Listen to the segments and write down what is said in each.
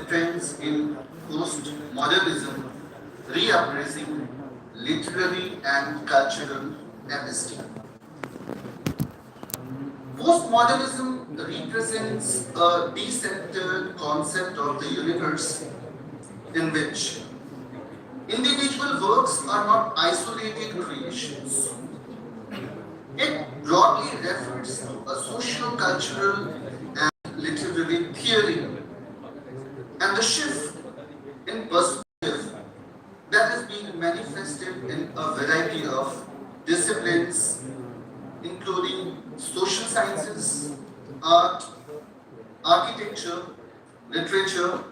trends in postmodernism, reappraising literary and cultural episteme. Postmodernism represents a decentered concept of the universe in which individual works are not isolated creations. It broadly refers to a socio-cultural and literary theory and the shift in perspective that is being manifested in a variety of disciplines, including social sciences, art, architecture, literature,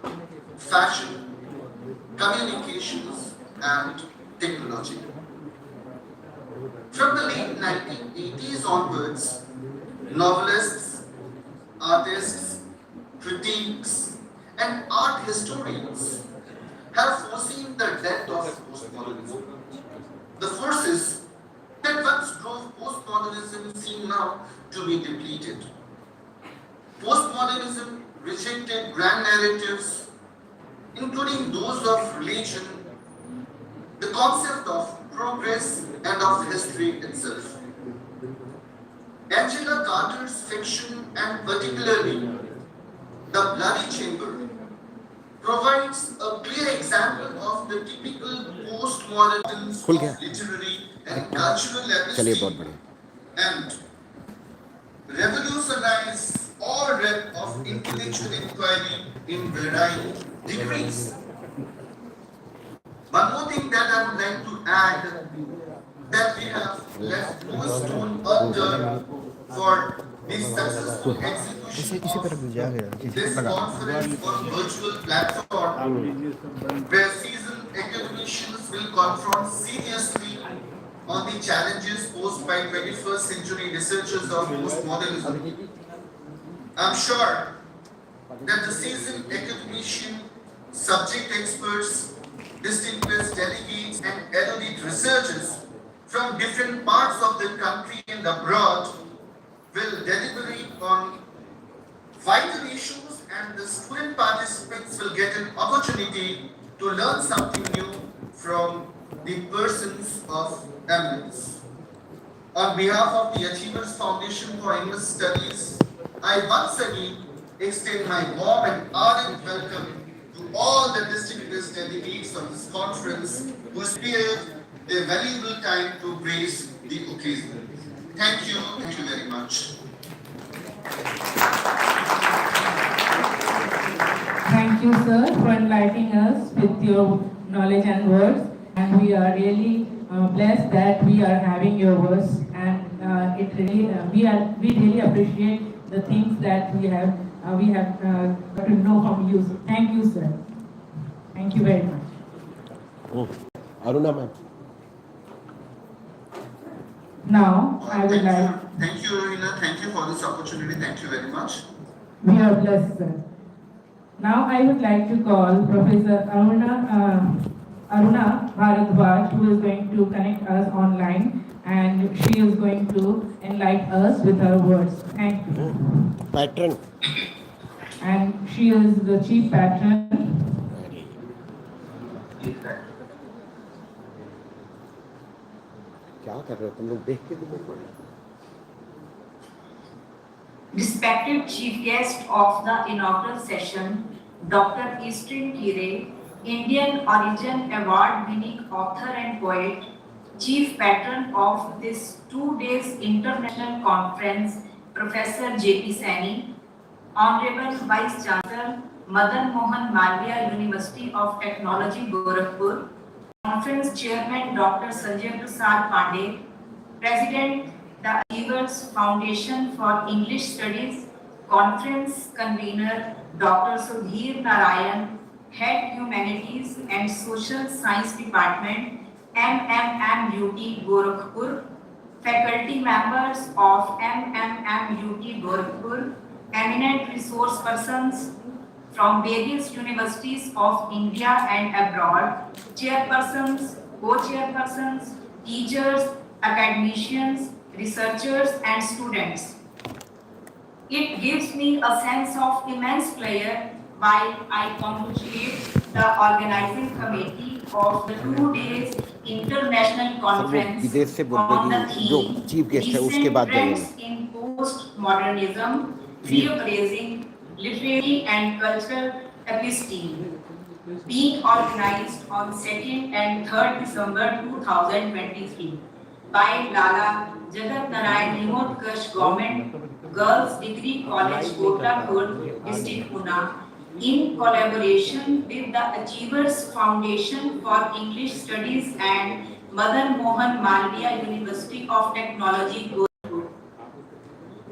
fashion, communications, and technology. From the late 1980s onwards, novelists, artists, critics, and art historians have foreseen the death of postmodernism. The forces that once drove postmodernism seem now to be depleted. Postmodernism rejected grand narratives, including those of religion, the concept of progress, and of history itself. Angela Carter's fiction, and particularly The Bloody Chamber, provides a clear example of the typical postmodernism of literary and cultural episteme and revolutionize all realm of intellectual inquiry in varying degrees. One more thing that I would like to add, that we have left no stone unturned for the successful execution of this conference on virtual platform, where seasoned academicians will confront seriously on the challenges posed by 21st century researchers of postmodernism. I'm sure that the seasoned academician, subject experts, distinguished delegates, and erudite researchers from different parts of the country and abroad will deliberate on vital issues, and the student participants will get an opportunity to learn something new from the persons of eminence. On behalf of the Achievers Foundation for English Studies, I once again extend my warm and ardent welcome to all the distinguished delegates of this conference who spared their valuable time to grace the occasion. Thank you very much. Thank you, sir, for enlightening us with your knowledge and words. And we are really blessed that we are having your words. And it really, we really appreciate the things that we have got to know from you. So thank you, sir. Thank you very much. Aruna ma'am. Now, I would like... Thank you, Rina. Thank you for this opportunity. Thank you very much. We are blessed, sir. Now, I would like to call Professor Aruna Bharadwaj, who is going to connect us online, and she is going to enlighten us with her words. Thank you. Patron. And she is the chief patron. Respected chief guest of the inaugural session, Dr. Esteemed Kire, Indian origin award-winning author and poet, chief patron of this 2 days international conference, Professor J.P. Saini, Honorable Vice Chancellor, Madan Mohan Malaviya University of Technology, Gorakhpur, Conference Chairman Dr. Sanjay Prasad Pandey, President, the Achievers Foundation for English Studies, Conference Convenor Dr. Sudhir Narayan, Head Humanities and Social Science Department, MMMUT Gorakhpur, faculty members of MMMUT Gorakhpur, eminent resource persons from various universities of India and abroad, chairpersons, co-chairpersons, teachers, academicians, researchers, and students. It gives me a sense of immense pleasure while I congratulate the organizing committee of the 2 days international conference on the theme Recent Trends in Postmodernism, Reappraising Literary and Cultural Episteme, being organized on 2nd and 3rd December 2023 by Lala, Jagat, Narayan, Himotkarsh Government Girls Degree College, Kotla Khurd, District Pune, in collaboration with the Achievers Foundation for English Studies and Mother Mohan Malaviya University of Technology, Gorakhpur.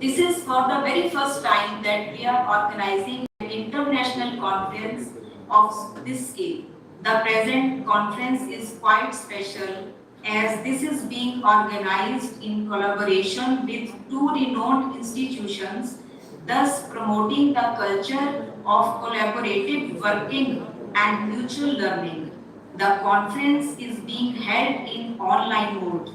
This is for the very first time that we are organizing an international conference of this scale. The present conference is quite special as this is being organized in collaboration with two renowned institutions, thus promoting the culture of collaborative working and mutual learning. The conference is being held in online mode.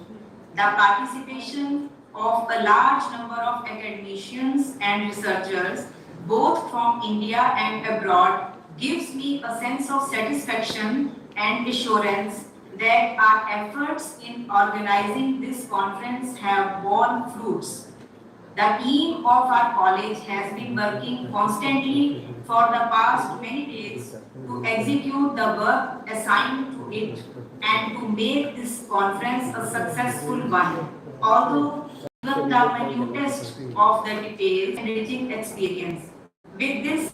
The participation of a large number of academicians and researchers, both from India and abroad, gives me a sense of satisfaction and assurance that our efforts in organizing this conference have borne fruits. The team of our college has been working constantly for the past many days to execute the work assigned to it and to make this conference a successful one. Although given the minutest of the details and enriching experience. With this,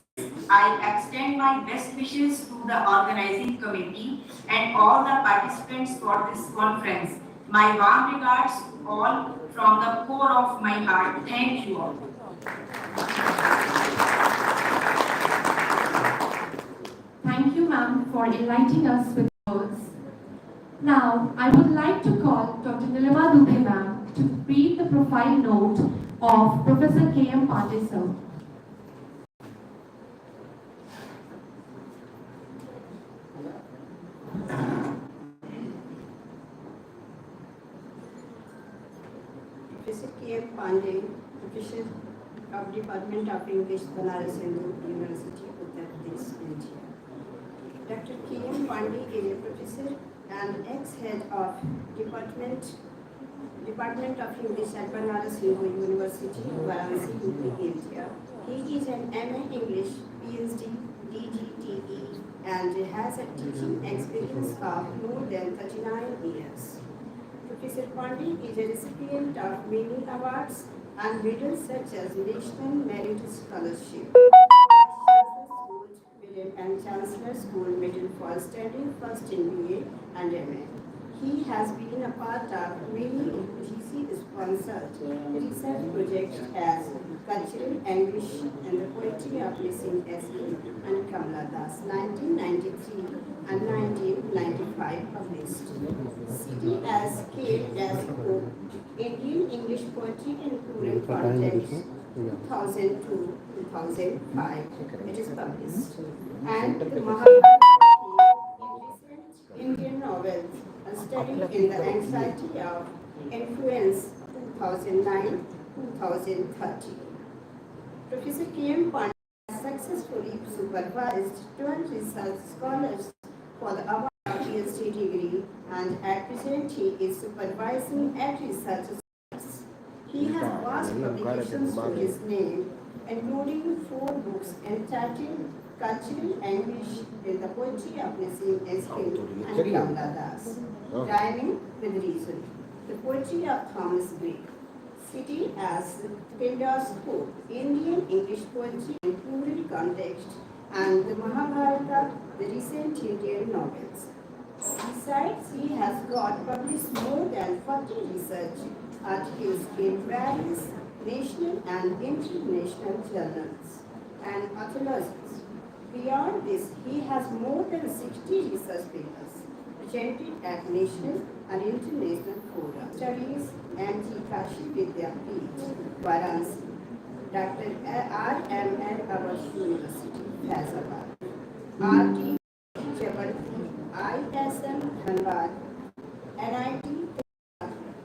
I extend my best wishes to the organizing committee and all the participants for this conference. My warm regards to all from the core of my heart. Thank you all. Thank you, ma'am, for enlightening us with words. Now, I would like to call Dr. Nilima Dubey, ma'am, to read the profile note of Professor K.M. Pandey, sir. Professor K.M. Pandey, Professor of Department of English, Banaras Hindu University, Uttar Pradesh, India. Dr. K.M. Pandey is a professor and ex-head of Department of English at Banaras Hindu University, Varanasi, UP, India. He is an MA English, PhD, DGTE, and has a teaching experience of more than 39 years. Professor Pandey is a recipient of many awards and medals such as National Merit Scholarship, Gold Medal and Chancellor's Gold Medal for studying first in BA and MA. He has been a part of many GC-sponsored research projects as Cultural Anguish and the Poetry of Missing Singh and Kamala Das, 1993 and 1995 published. CD as K as O, Indian English Poetry and Current Context, 2002-2005, it is published. And the Mahabharata in recent Indian novels, a study in the anxiety of influence, 2009-2030. Professor K.M. Pandey has successfully supervised 12 research scholars for the award of PhD degree, and at present he is supervising 8 research scholars. He has vast publications to his name, including 4 books entitled Cultural Anguish in the Poetry of Missing Singh and Kamala Das, Rhyming with Reason, the Poetry of Thomas Gray, City as Pinda's Indian English Poetry in Plural Context, and the Mahabharata, the recent Indian novels. Besides, he has got published more than 40 research articles in various national and international journals and anthologies. Beyond this, he has more than 60 research papers presented at national and international fora. Studies MT Kashi Vidyapeeth, Varanasi, Dr. R.M.L. Awash University, Faizabad, R.T. Jagat, ISM Dhanbad,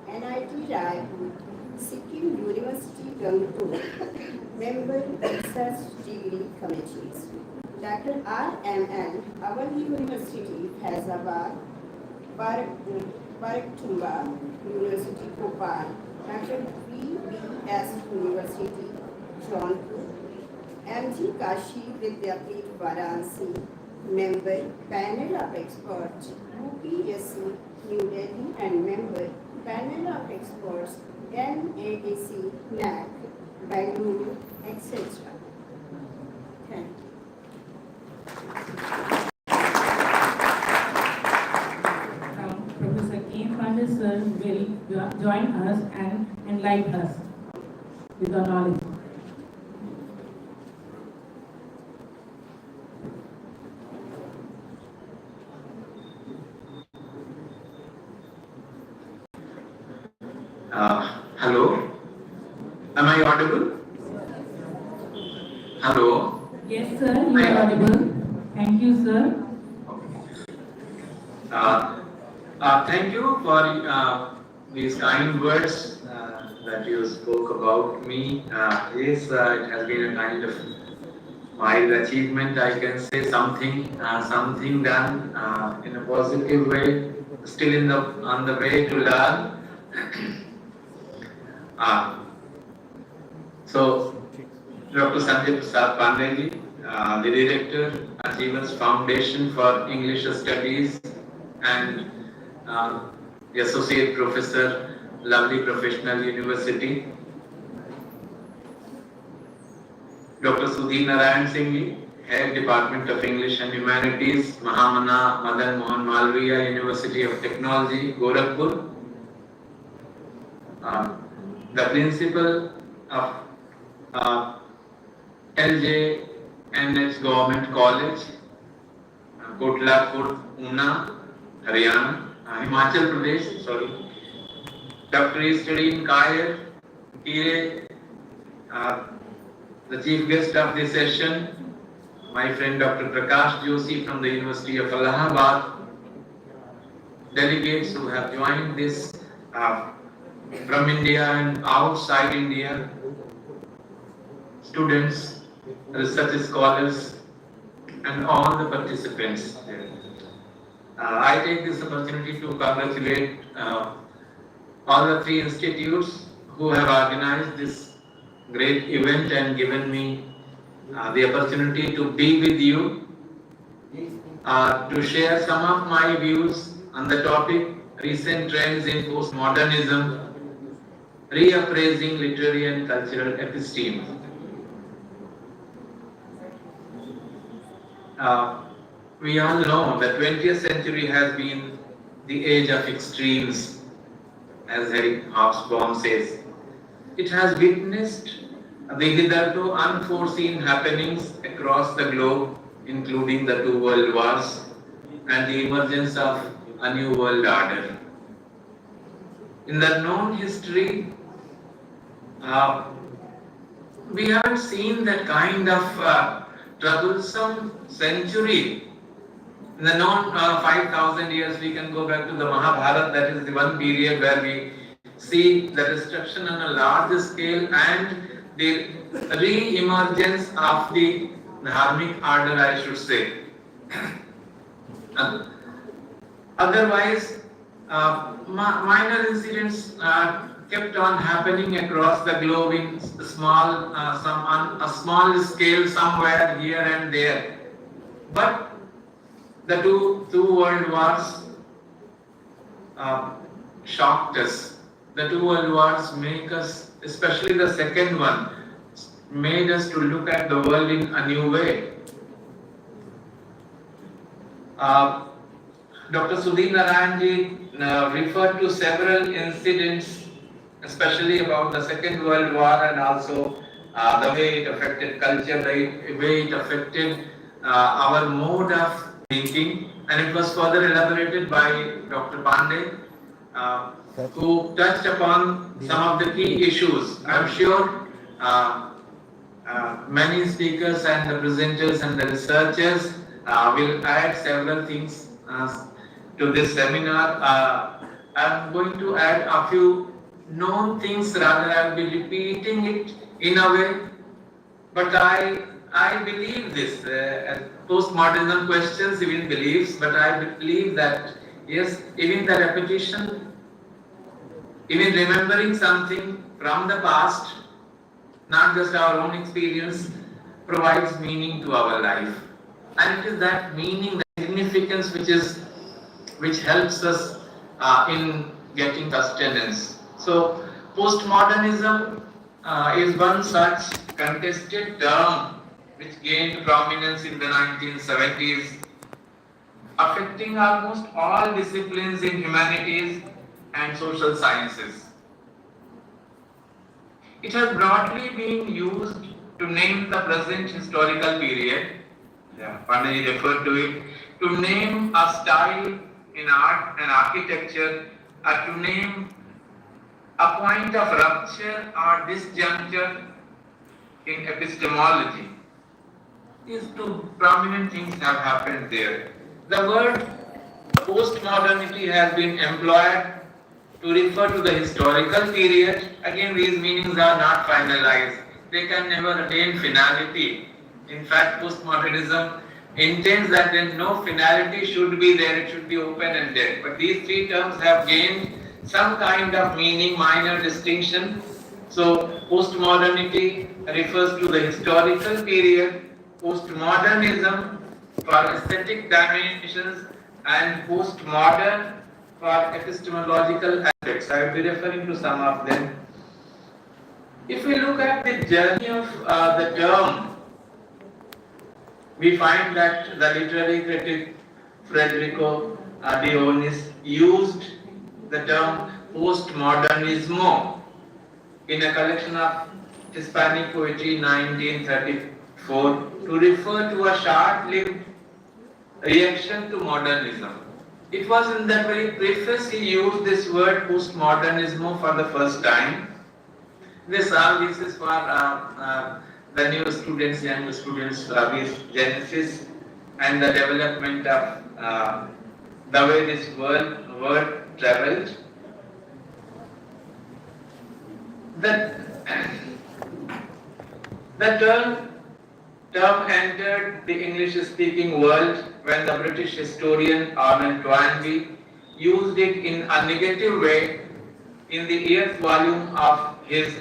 NIT Raipur, Sikkim University, Gangtok, member research degree committees. Dr. RMN, our university, Faizabad, Baraktumba University, Bhopal, Dr. VBS University, Jaunpur, MG Kashi Vidyapeeth Varanasi, member, panel of experts, UPSC, New Delhi, and member, panel of experts, NADC, NAC, Bangalore, etc. Thank you. Now, Professor K. Sir will join us and enlighten us with our knowledge. Hello, am I audible? Hello. Yes, sir, you are audible. Thank you, sir. Thank you for these kind words that you spoke about me. Yes, it has been a kind of mild achievement. I can say something done in a positive way. Still on the way to learn. So, Dr. Sanjay Prasad Pandey, the Director, Achievers Foundation for English Studies, and the Associate Professor, Lovely Professional University. Dr. Sudhir Narayan Singh, Head Department of English and Humanities, Mahamana Madan Mohan Malaviya, University of Technology, Gorakhpur. The Principal of LJNH Government College, Kotla Khurd, Haryana, Himachal Pradesh, Dr. Study in Kire, the chief guest of this session, my friend Dr. Prakash Joshi from the University of Allahabad, delegates who have joined this from India and outside India, students, research scholars, and all the participants. I take this opportunity to congratulate all the three institutes who have organized this great event and given me the opportunity to be with you, to share some of my views on the topic recent trends in postmodernism, reappraising literary and cultural episteme. We all know that 20th century has been the age of extremes, as Eric Hobsbawm says. It has witnessed the hitherto unforeseen happenings across the globe, including the two world wars and the emergence of a new world order. In the known history, we haven't seen that kind of troublesome century. In the known 5,000 years, we can go back to the Mahabharata. That is the one period where we see the destruction on a large scale and the re-emergence of the dharmic order, I should say. Otherwise, minor incidents kept on happening across the globe in a small scale somewhere here and there. But the two world wars shocked us. The two world wars make us, especially the second one, made us to look at the world in a new way. Dr. Sudhir Narayan ji referred to several incidents, especially about the Second World War and also the way it affected culture, the way it affected our mode of thinking, and it was further elaborated by Dr. Pandey, who touched upon some of the key issues. I am sure many speakers and the presenters and the researchers will add several things to this seminar. I am going to add a few known things, rather I will be repeating it in a way, but I I believe this. Postmodernism questions even beliefs, but I believe that yes, even the repetition, even remembering something from the past, not just our own experience, provides meaning to our life. And it is that meaning, that significance which helps us in getting sustenance. So postmodernism is one such contested term which gained prominence in the 1970s, affecting almost all disciplines in humanities and social sciences. It has broadly been used to name the present historical period. Pandey referred to it, to name a style in art and architecture, to name a point of rupture or disjuncture in epistemology. These two prominent things have happened there. The word postmodernity has been employed to refer to the historical period. Again, these meanings are not finalized. They can never attain finality. In fact, postmodernism intends that then no finality should be there, it should be open-ended. But these three terms have gained some kind of meaning, minor distinction. So, postmodernity refers to the historical period, postmodernism for aesthetic dimensions, and postmodern for epistemological aspects. I will be referring to some of them. If we look at the journey of the term, we find that the literary critic Federico Dionis used the term postmodernismo in a collection of Hispanic poetry 1934 to refer to a short-lived reaction to modernism. It was in that very preface he used this word postmodernismo for the first time. This is for the new students, young students, with genesis and the development of the way this word traveled. The term entered the English-speaking world when the British historian Arnold Toynbee used it in a negative way in the 8th volume of his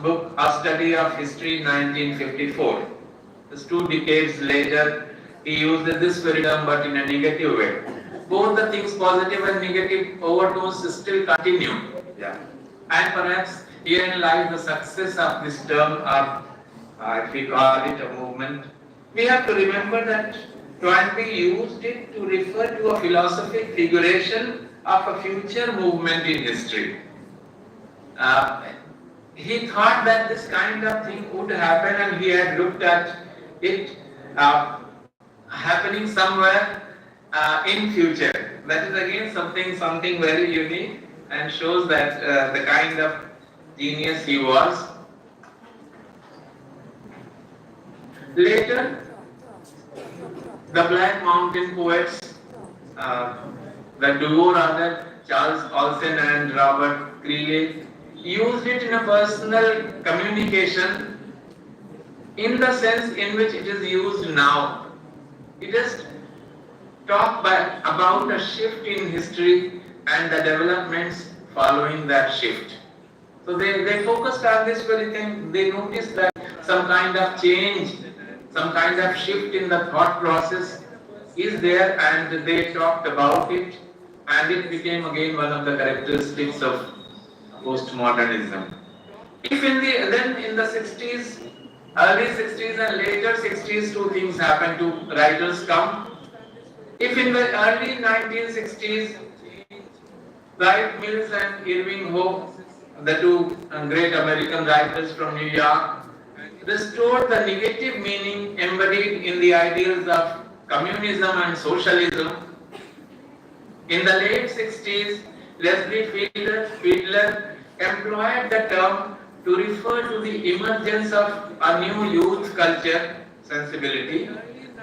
book A Study of History 1954. Just 2 decades later, he used this very term but in a negative way. Both the things, positive and negative overtones, still continue. And perhaps herein lies the success of this term, or if we call it a movement. We have to remember that Toynbee used it to refer to a philosophic figuration of a future movement in history. He thought that this kind of thing would happen, and he had looked at it happening somewhere in future. That is again something very unique and shows that the kind of genius he was. Later, the Black Mountain poets, the duo rather, Charles Olsen and Robert Greeley, used it in a personal communication in the sense in which it is used now. It is talk about a shift in history and the developments following that shift. So they focused on this very thing. They noticed that some kind of change, some kind of shift in the thought process is there, and they talked about it, and it became again one of the characteristics of postmodernism. If in the 60s, early 60s and later 60s, 2 things happened to writers come. If in the early 1960s, Wright Mills and Irving Hope, the 2 great American writers from New York, restored the negative meaning embodied in the ideals of communism and socialism. In the late 60s, Leslie Fiedler employed the term to refer to the emergence of a new youth culture sensibility,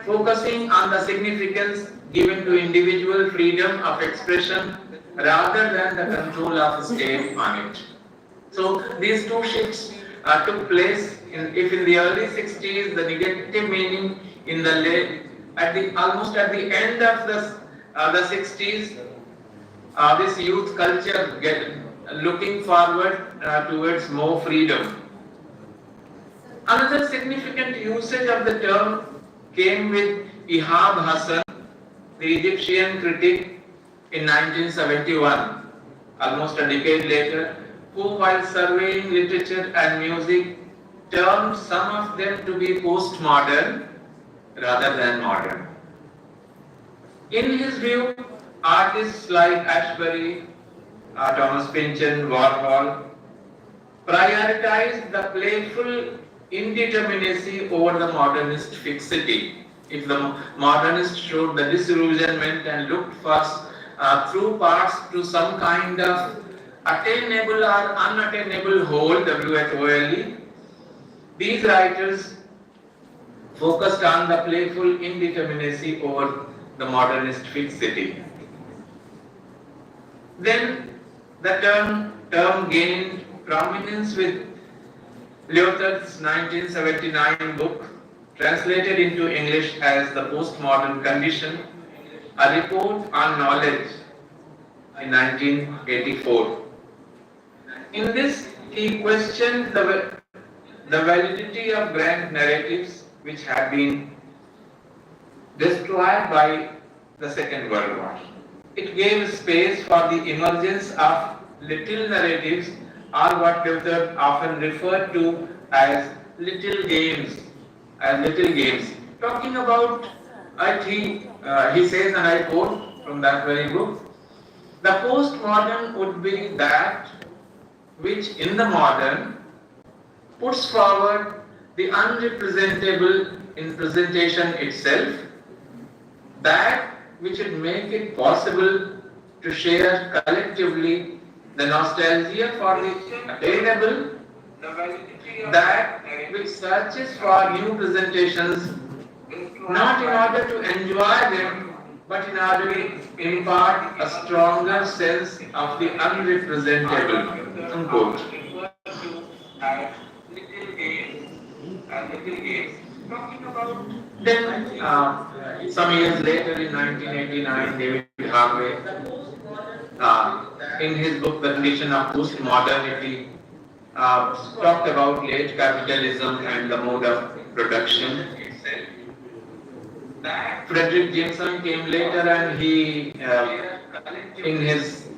focusing on the significance given to individual freedom of expression rather than the control of the state on it. So these 2 shifts took place. If in the early 60s, the negative meaning in the almost at the end of the 60s, this youth culture looking forward towards more freedom. Another significant usage of the term came with Ihab Hassan, the Egyptian critic, in 1971, almost a decade later, who, while surveying literature and music, termed some of them to be postmodern rather than modern. In his view, artists like Ashbery, Thomas Pynchon, Warhol prioritized the playful indeterminacy over the modernist fixity. If the modernist showed the disillusionment and looked for through parts to some kind of attainable or unattainable whole, WHOLE, these writers focused on the playful indeterminacy over the modernist fixity. Then the term gained prominence with Lyotard's 1979 book, translated into English as The Postmodern Condition, a report on knowledge, in 1984. In this, he questioned the validity of grand narratives which had been destroyed by the Second World War. It gave space for the emergence of little narratives, or what Lyotard often referred to as little games. Talking about it, he says, and I quote from that very book, the postmodern would be that which in the modern puts forward the unrepresentable in presentation itself, that which would make it possible to share collectively the nostalgia for the attainable, that which searches for new presentations, not in order to enjoy them, but in order to impart a stronger sense of the unrepresentable. Unquote. Then, some years later, in 1989, David Harvey, in his book The Condition of Postmodernity, talked about late capitalism and the mode of production. Frederick Jameson came later, and he, in his,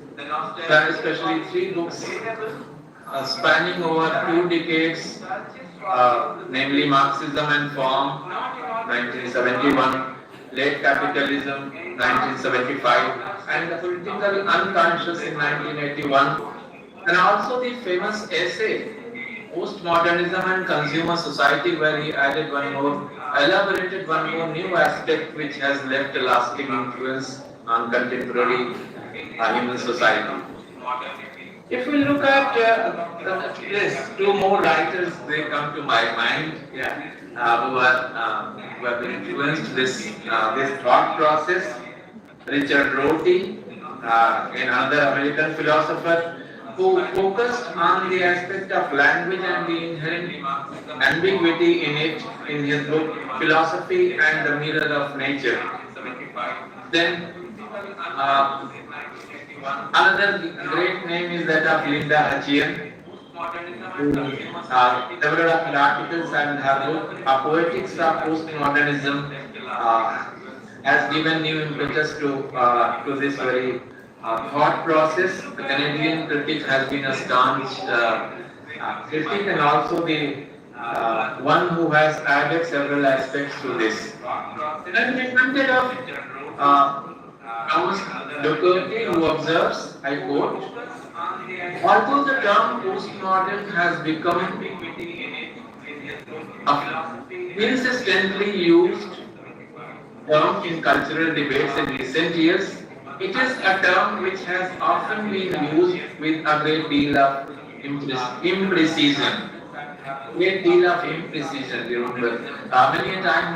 especially 3 books spanning over 2 decades, namely Marxism and Form, 1971, Late Capitalism, 1975, and The Political Unconscious in 1981, and also the famous essay, Postmodernism and Consumer Society, where he elaborated one more new aspect which has left a lasting influence on contemporary human society. If we look at this, 2 more writers, they come to my mind, who have influenced this thought process. Richard Rorty, another American philosopher, who focused on the aspect of language and the inherent ambiguity in it in his book Philosophy and the Mirror of Nature. Then another great name is that of Linda Hachian, who several of her articles and her book A Poetics of Postmodernism has given new impetus to this very thought process. The Canadian critic has been a staunch critic, and also the one who has added several aspects to this. And we pointed of Thomas Doherty, who observes, I quote, although the term postmodern has become insistently used term in cultural debates in recent years, it is a term which has often been used with a great deal of imprecision. Remember, many a time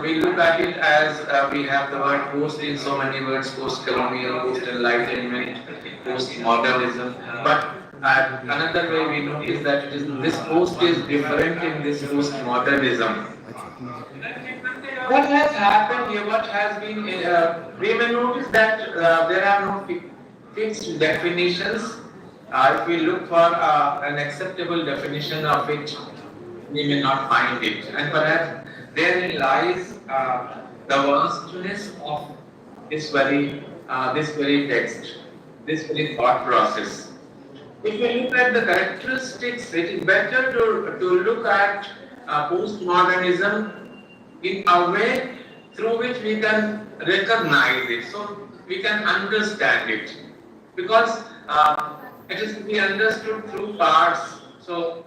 we look at it as we have the word post in so many words: post-colonial, post-enlightenment, post-modernism. But And another way we notice that this post is different in this postmodernism. What has happened here, what has been, we may notice that there are no fixed definitions. If we look for an acceptable definition of it, we may not find it. And perhaps therein lies the vastness of this very text, this very thought process. If we look at the characteristics, it is better to look at postmodernism in a way through which we can recognize it, so we can understand it, because it is to be understood through parts. So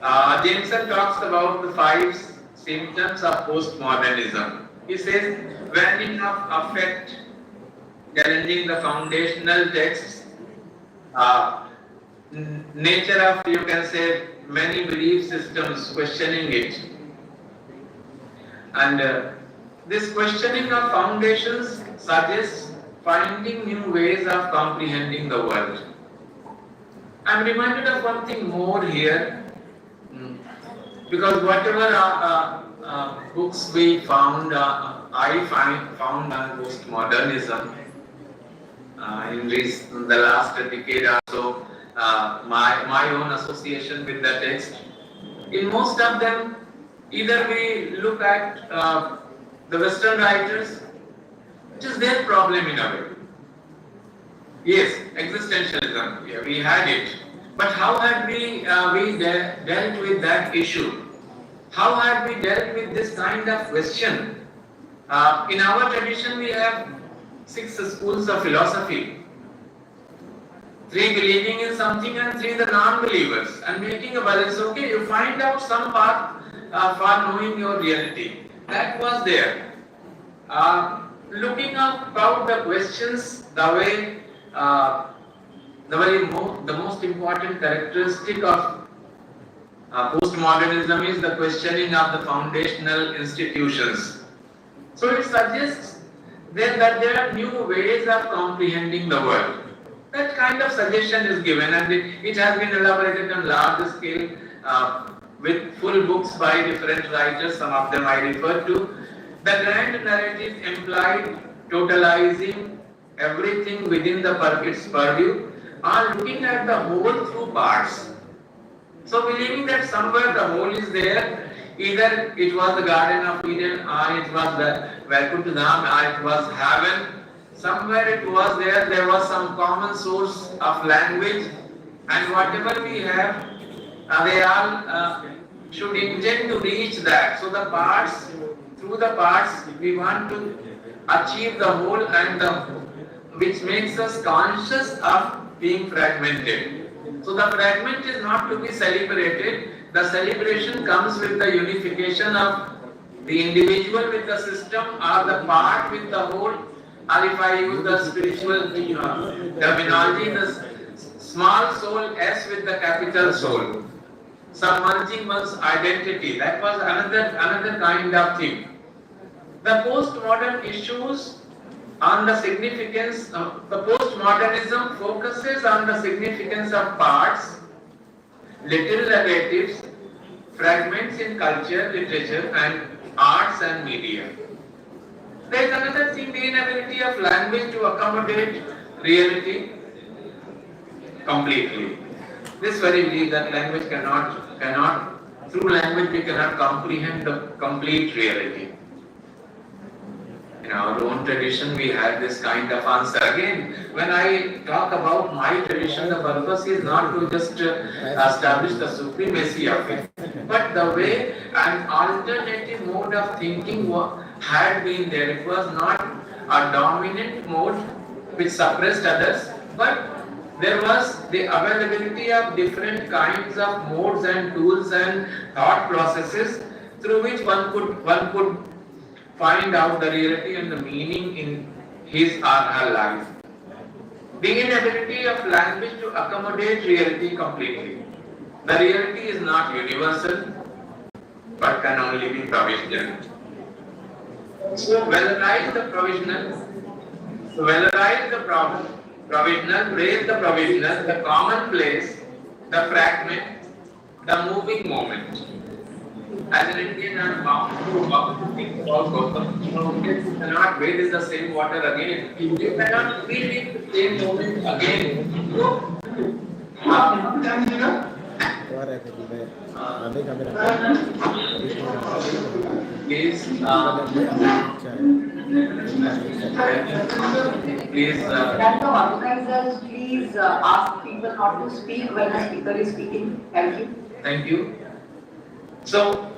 Jameson talks about the 5 symptoms of postmodernism. He says, waning of affect, challenging the foundational texts, nature of, you can say, many belief systems, questioning it. And this questioning of foundations suggests finding new ways of comprehending the world. I'm reminded of one thing more here, because whatever books we found, I found on postmodernism in the last decade or so, my own association with the text, in most of them, either we look at the Western writers, which is their problem in a way. Yes, existentialism, yeah, we had it. But how had we dealt with that issue? How had we dealt with this kind of question? In our tradition, we have 6 schools of philosophy. 3 believing in something and 3 the non-believers, and making a balance. Okay, you find out some path for knowing your reality. That was there. Looking about the questions, the way, the most important characteristic of postmodernism is the questioning of the foundational institutions. So it suggests then that there are new ways of comprehending the world. That kind of suggestion is given, and it has been elaborated on large scale with full books by different writers. Some of them I refer to. The grand narrative implied totalizing everything within its purview, or looking at the whole through parts. So believing that somewhere the whole is there, either it was the Garden of Eden, or it was the Vaikuntha, or it was heaven. Somewhere it was there was some common source of language, and whatever we have, they all should intend to reach that. So the parts, through the parts, we want to achieve the whole, and which makes us conscious of being fragmented. So the fragment is not to be celebrated. The celebration comes with the unification of the individual with the system, or the part with the whole. Or if I use the spiritual terminology, the small soul S with the capital soul, submerging one's identity. That was another kind of thing. The postmodern issues on the significance of the postmodernism focuses on the significance of parts, little narratives, fragments in culture, literature, and arts and media. There is another thing, the inability of language to accommodate reality completely. This very belief that language cannot, through language we cannot comprehend the complete reality. In our own tradition, we had this kind of answer. Again, when I talk about my tradition, the purpose is not to just establish the supremacy of it, but the way an alternative mode of thinking had been there. It was not a dominant mode which suppressed others, but there was the availability of different kinds of modes and tools and thought processes through which one could find out the reality and the meaning in his or her life. The inability of language to accommodate reality completely. The reality is not universal, but can only be provisional. So valorize the provisional, valorize the problem, Provisional, praise the provisional, the commonplace, the fragment, the moving moment. As an Indian, I am bound to think about Gautam. You cannot bathe in the same water again. You cannot feel it the same moment again. So, sometimes, you know, please, please, Can the organizers please ask people not to speak when the speaker is speaking? Thank you. thank you. So,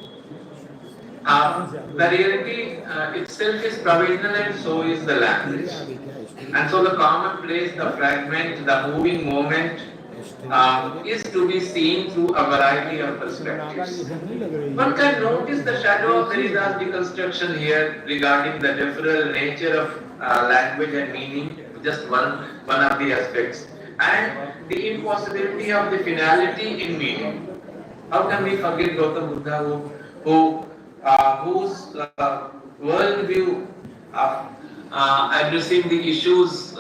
the reality itself is provisional and so is the language. And so the commonplace, the fragment, the moving moment is to be seen through a variety of perspectives. One can notice the shadow of Derrida's deconstruction here regarding the different nature of language and meaning, just one of the aspects, and the impossibility of the finality in meaning. How can we forget Gautam Buddha, whose worldview of addressing the issues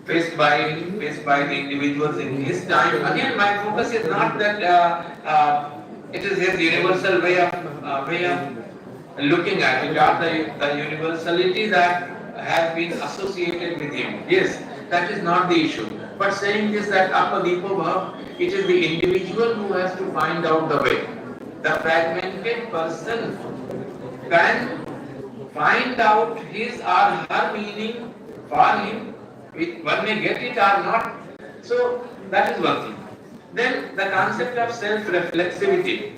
faced by the individuals in his time? Again, my focus is not that it is his universal way of looking at it, or the universality that has been associated with him. Yes, that is not the issue. But saying this, that apadipo bhav, it is the individual who has to find out the way. The fragmented person can find out his or her meaning for him. One may get it or not. So that is one thing. Then the concept of self-reflexivity.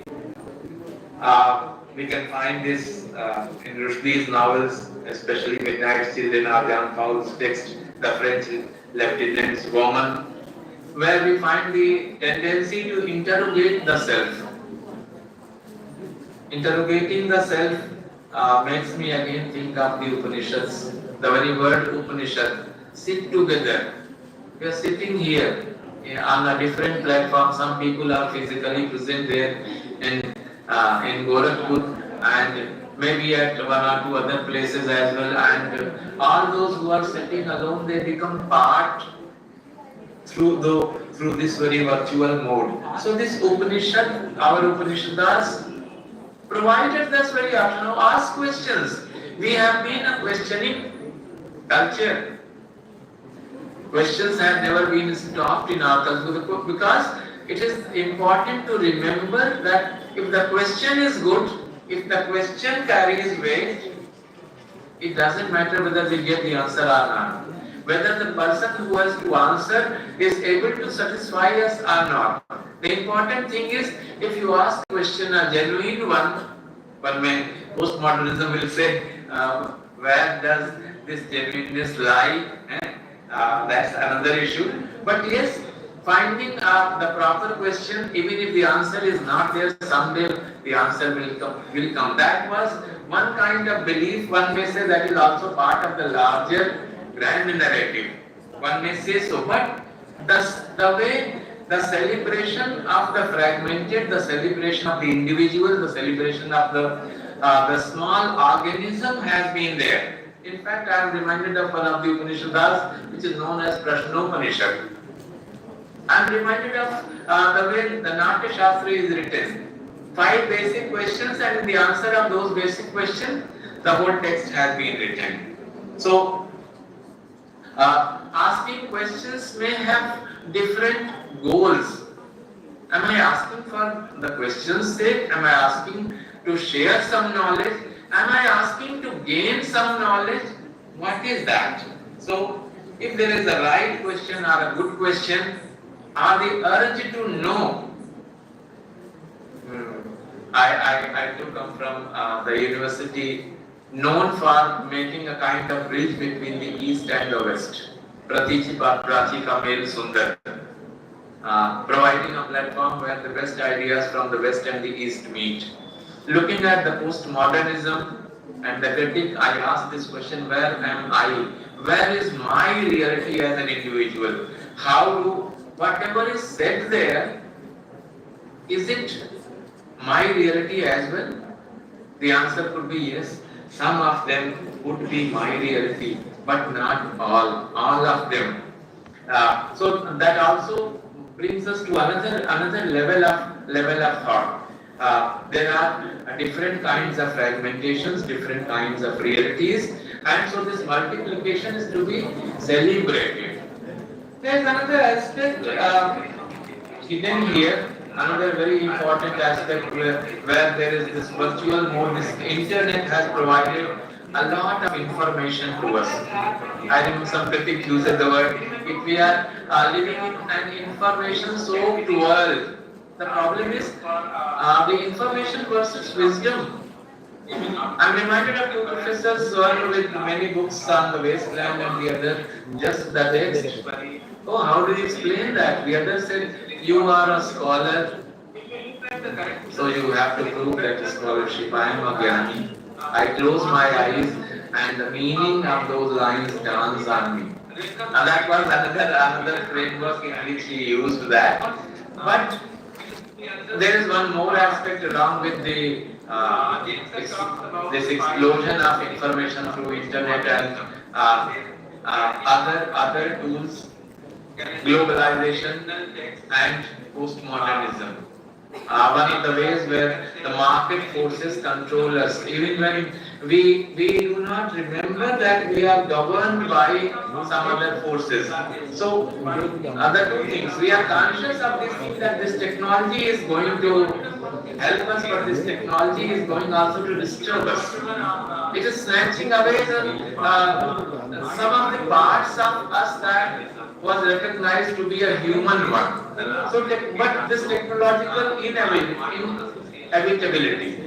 We can find this in Rushdie's novels, especially Midnight Children or Jean Paul's text, The French Lieutenant's Woman, where we find the tendency to interrogate the self. Interrogating the self makes me again think of the Upanishads. The very word Upanishad, sit together. We are sitting here on a different platform. Some people are physically present there in Gorakhpur and maybe at one or two other places as well. And all those who are sitting alone, they become part through this very virtual mode. So this Upanishad, our Upanishads, provided this very option. Now ask questions. We have been a questioning culture. Questions have never been stopped in our culture because it is important to remember that if the question is good, if the question carries weight, it doesn't matter whether we get the answer or not. Whether the person who has to answer is able to satisfy us or not. The important thing is, if you ask a question, a genuine one may, postmodernism will say, where does this genuineness lie? That's another issue. But yes, finding the proper question, even if the answer is not there, someday the answer will come. That was one kind of belief. One may say that is also part of the larger grand narrative. One may say so. But the way the celebration of the fragmented, the celebration of the individual, the celebration of the small organism has been there. In fact, I am reminded of one of the Upanishads, which is known as Prashnopanishad. I am reminded of the way the Natya Shastra is written. 5 basic questions, and in the answer of those basic questions, the whole text has been written. So, asking questions may have different goals. Am I asking for the question's sake? Am I asking to share some knowledge? Am I asking to gain some knowledge? What is that? So, if there is a right question or a good question, or the urge to know. I too come from the university known for making a kind of bridge between the East and the West. Pratichi Prachi Kamel Sundar. Providing a platform where the best ideas from the West and the East meet. Looking at the postmodernism and the critic, I ask this question: where am I? Where is my reality as an individual? How do whatever is said there, is it my reality as well? The answer could be yes. some of them would be my reality, but not all of them. So that also brings us to another level of thought. There are different kinds of fragmentations, different kinds of realities, and so this multiplication is to be celebrated. There is another aspect hidden here, another very important aspect where there is this virtual mode. This internet has provided a lot of information to us. I remember some critics used the word, if we are living in an information soaked world, the problem is the information versus wisdom. I'm reminded of two professors, one with many books on the wasteland and the other just the text. Oh, how do you explain that? The other said, you are a scholar, so you have to prove that scholarship. I am a Gyani. I close my eyes and the meaning of those lines dawns on me. And that was another framework in which he used that. But there is one more aspect along with the this explosion of information through internet and other tools, globalization and postmodernism. One of the ways where the market forces control us, even when we do not remember that we are governed by some other forces. So, other two things, we are conscious of this thing that this technology is going to help us, but this technology is going also to disturb us. It is snatching away some of the parts of us that was recognized to be a human one. So, but this technological inevitability.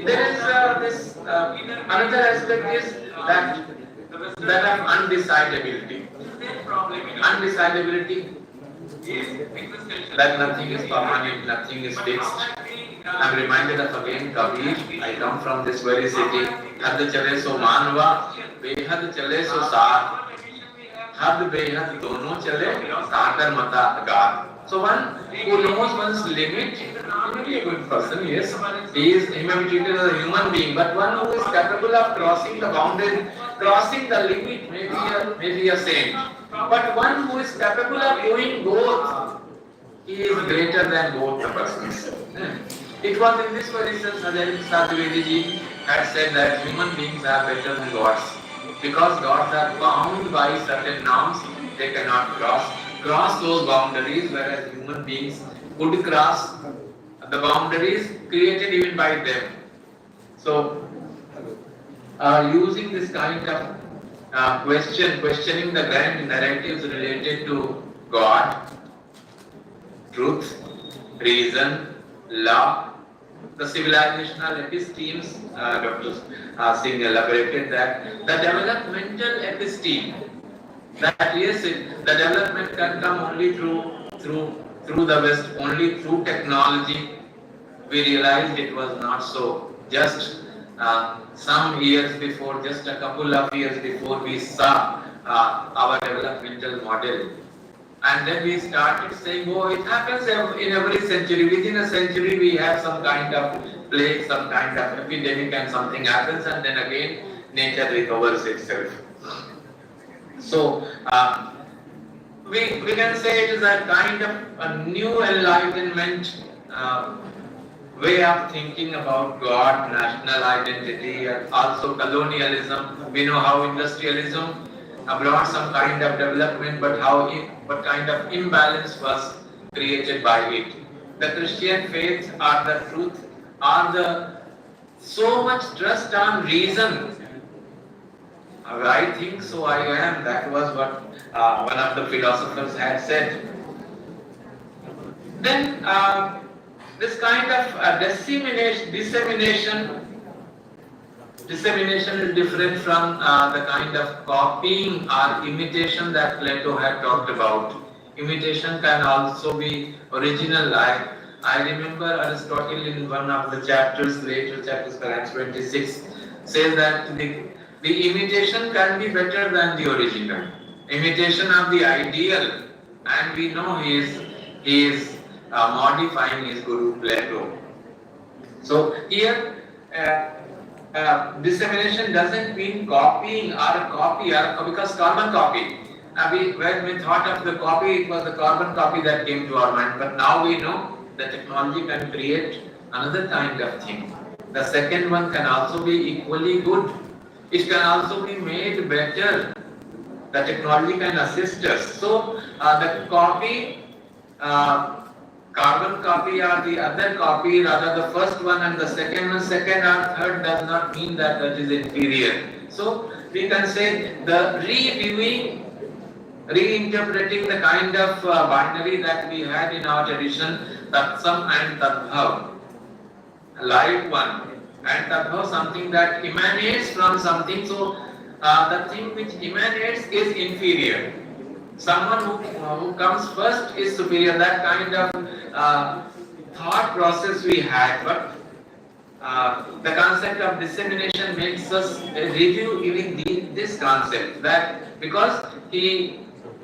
There is this another aspect is that of undecidability. Undecidability that nothing is permanent, nothing is fixed. I'm reminded of again Kabir. I come from this very city. Had chale so manwa, behad chale so saath. Had behad dono chale, saakar mata agar. So one who knows one's limit, he may be a good person, yes. He may be treated as a human being, but one who is capable of crossing the boundary, crossing the limit, may be a saint. But one who is capable of doing both, he is greater than both the persons. It was in this very sense that Sadhvedi had said that human beings are better than gods. Because gods are bound by certain norms, they cannot cross those boundaries, whereas human beings could cross the boundaries created even by them. So, using this kind of questioning the grand narratives related to God, truth, reason, law, the civilizational epistemes, Dr. Singh elaborated that the developmental episteme, that yes, the development can come only through the West, only through technology. We realized it was not so. Just some years before, just a couple of years before, we saw our developmental model. And then we started saying, oh, it happens in every century. Within a century, we have some kind of plague, some kind of epidemic, and something happens, and then again, nature recovers itself. So, we can say it is a kind of a new enlightenment way of thinking about God, national identity, and also colonialism. We know how industrialism brought some kind of development, but what kind of imbalance was created by it. The Christian faith or the truth or the so much trust on reason. I think so, I am. That was what one of the philosophers had said. Then this kind of dissemination is different from the kind of copying or imitation that Plato had talked about. Imitation can also be original. I remember Aristotle in one of the chapters, later chapters, perhaps 26, says that the imitation can be better than the original. Imitation of the ideal, and we know he is modifying his guru Plato. So here dissemination doesn't mean copying or a copy because carbon copy. When we thought of the copy, it was the carbon copy that came to our mind. But now we know that technology can create another kind of thing. The second one can also be equally good. It can also be made better. The technology can assist us. So the copy, carbon copy or the other copy, rather the first one and the second one, second or third does not mean that that is inferior. So we can say the reviewing, reinterpreting the kind of binary that we had in our tradition, Tatsam and Tadbhav, live one, and Tadbhav something that emanates from something. So the thing which emanates is inferior. Someone who comes first is superior. That kind of thought process we had, but the concept of dissemination makes us review even this concept, that because the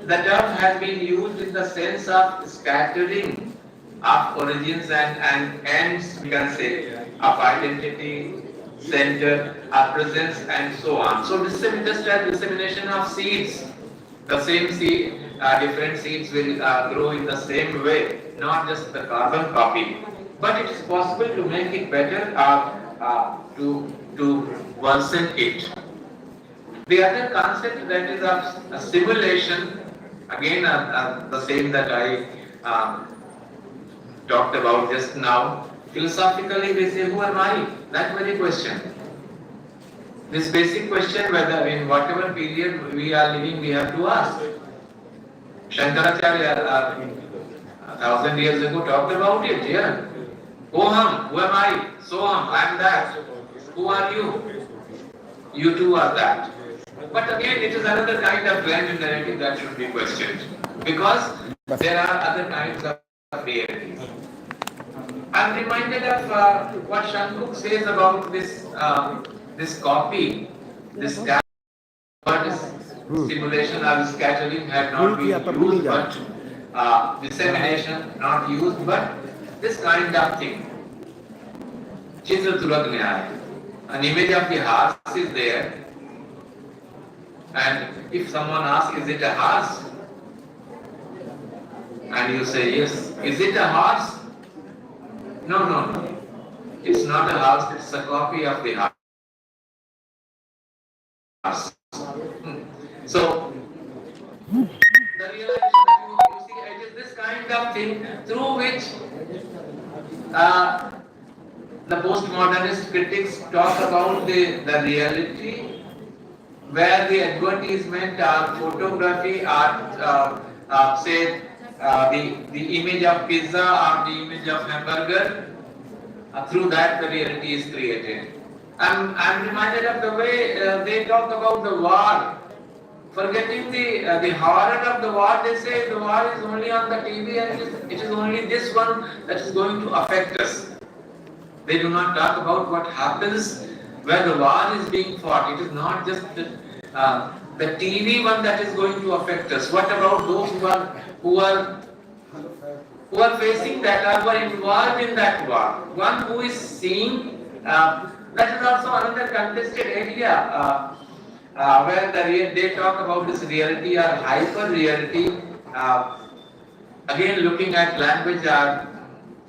term has been used in the sense of scattering of origins and ends, we can say, of identity, center, presence, and so on. So just as dissemination of seeds, the same seed, different seeds will grow in the same way, not just the carbon copy. But it is possible to make it better to worsen it. The other concept that is of simulation, again the same that I talked about just now. Philosophically, we say, who am I? That very question. This basic question, whether in whatever period we are living, we have to ask. Shankaracharya, 1,000 years ago, talked about it. Yeah. Oham, who am I? Soham, I am that. Who are you? You too are that. But again, it is another kind of grand narrative that should be questioned, because there are other kinds of realities. I am reminded of what Shankuk says about this copy, this simulation or scattering had not been used, but dissemination not used, but this kind of thing. Chitra Turagnyaya. An image of the horse is there, and if someone asks, is it a horse? And you say, yes. Is it a horse? No. It's not a horse, it's a copy of the horse. So, the realization that you see, it is this kind of thing through which the postmodernist critics talk about the reality, where the advertisement or photography or say the image of pizza or the image of hamburger, through that the reality is created. I'm reminded of the way they talk about the war. Forgetting the horror of the war, they say the war is only on the TV and it is only this one that is going to affect us. They do not talk about what happens where the war is being fought. It is not just the TV one that is going to affect us. What about those who are facing that or who are involved in that war? One who is seeing, that is also another contested area where they talk about this reality or hyper reality. Again, looking at language,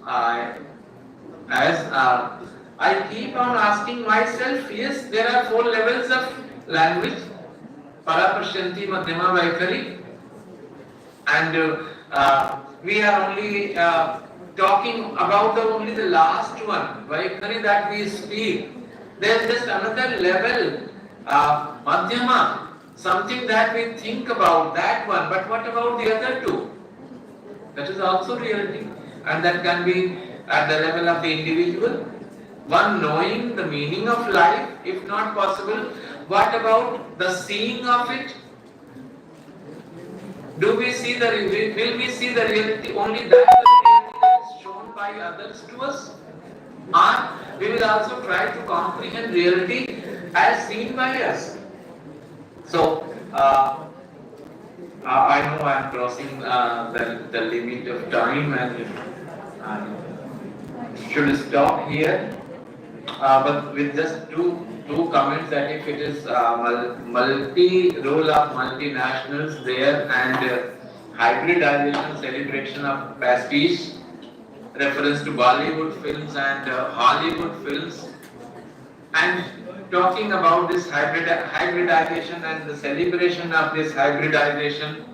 I keep on asking myself, yes, there are 4 levels of language: Parapashyanti, Madhyama, Vaikhari, and we are only talking about only the last one, Vaikhari, that we speak. There is just another level, Madhyama, something that we think about, that one. But what about the other 2? That is also reality, and that can be at the level of the individual. One knowing the meaning of life, if not possible. What about the seeing of it? Will we see the reality only that is shown by others to us? Or we will also try to comprehend reality as seen by us. So, I know I am crossing the limit of time and should stop here. But with just 2 two comments that if it is multi-role of multinationals there and hybridization, celebration of pastiche, reference to Bollywood films and Hollywood films, and talking about this hybridization and the celebration of this hybridization,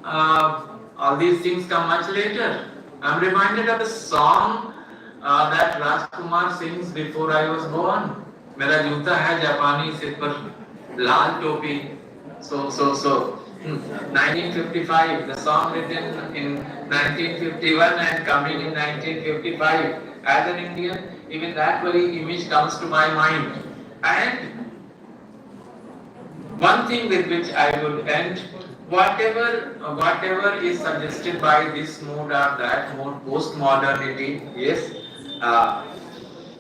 all these things come much later. I'm reminded of a song that Rajkumar sings before I was born. मेरा जूता है जापानी सिर पर लाल टोपी. So 1955, the song written in 1951 and coming in 1955. As an Indian, even that very image comes to my mind. And one thing with which I would end, whatever is suggested by this mode or that mode, postmodernity, yes,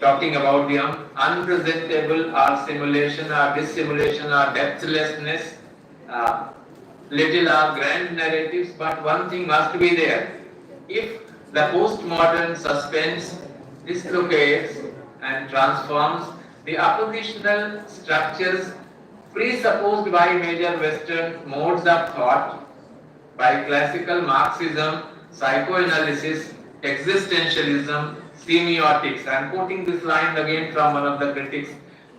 talking about the unpresentable or simulation or dissimulation or depthlessness, little or grand narratives, but one thing must be there. If the postmodern suspense dislocates and transforms the oppositional structures presupposed by major Western modes of thought, by classical Marxism, psychoanalysis, existentialism, semiotics. I am quoting this line again from one of the critics,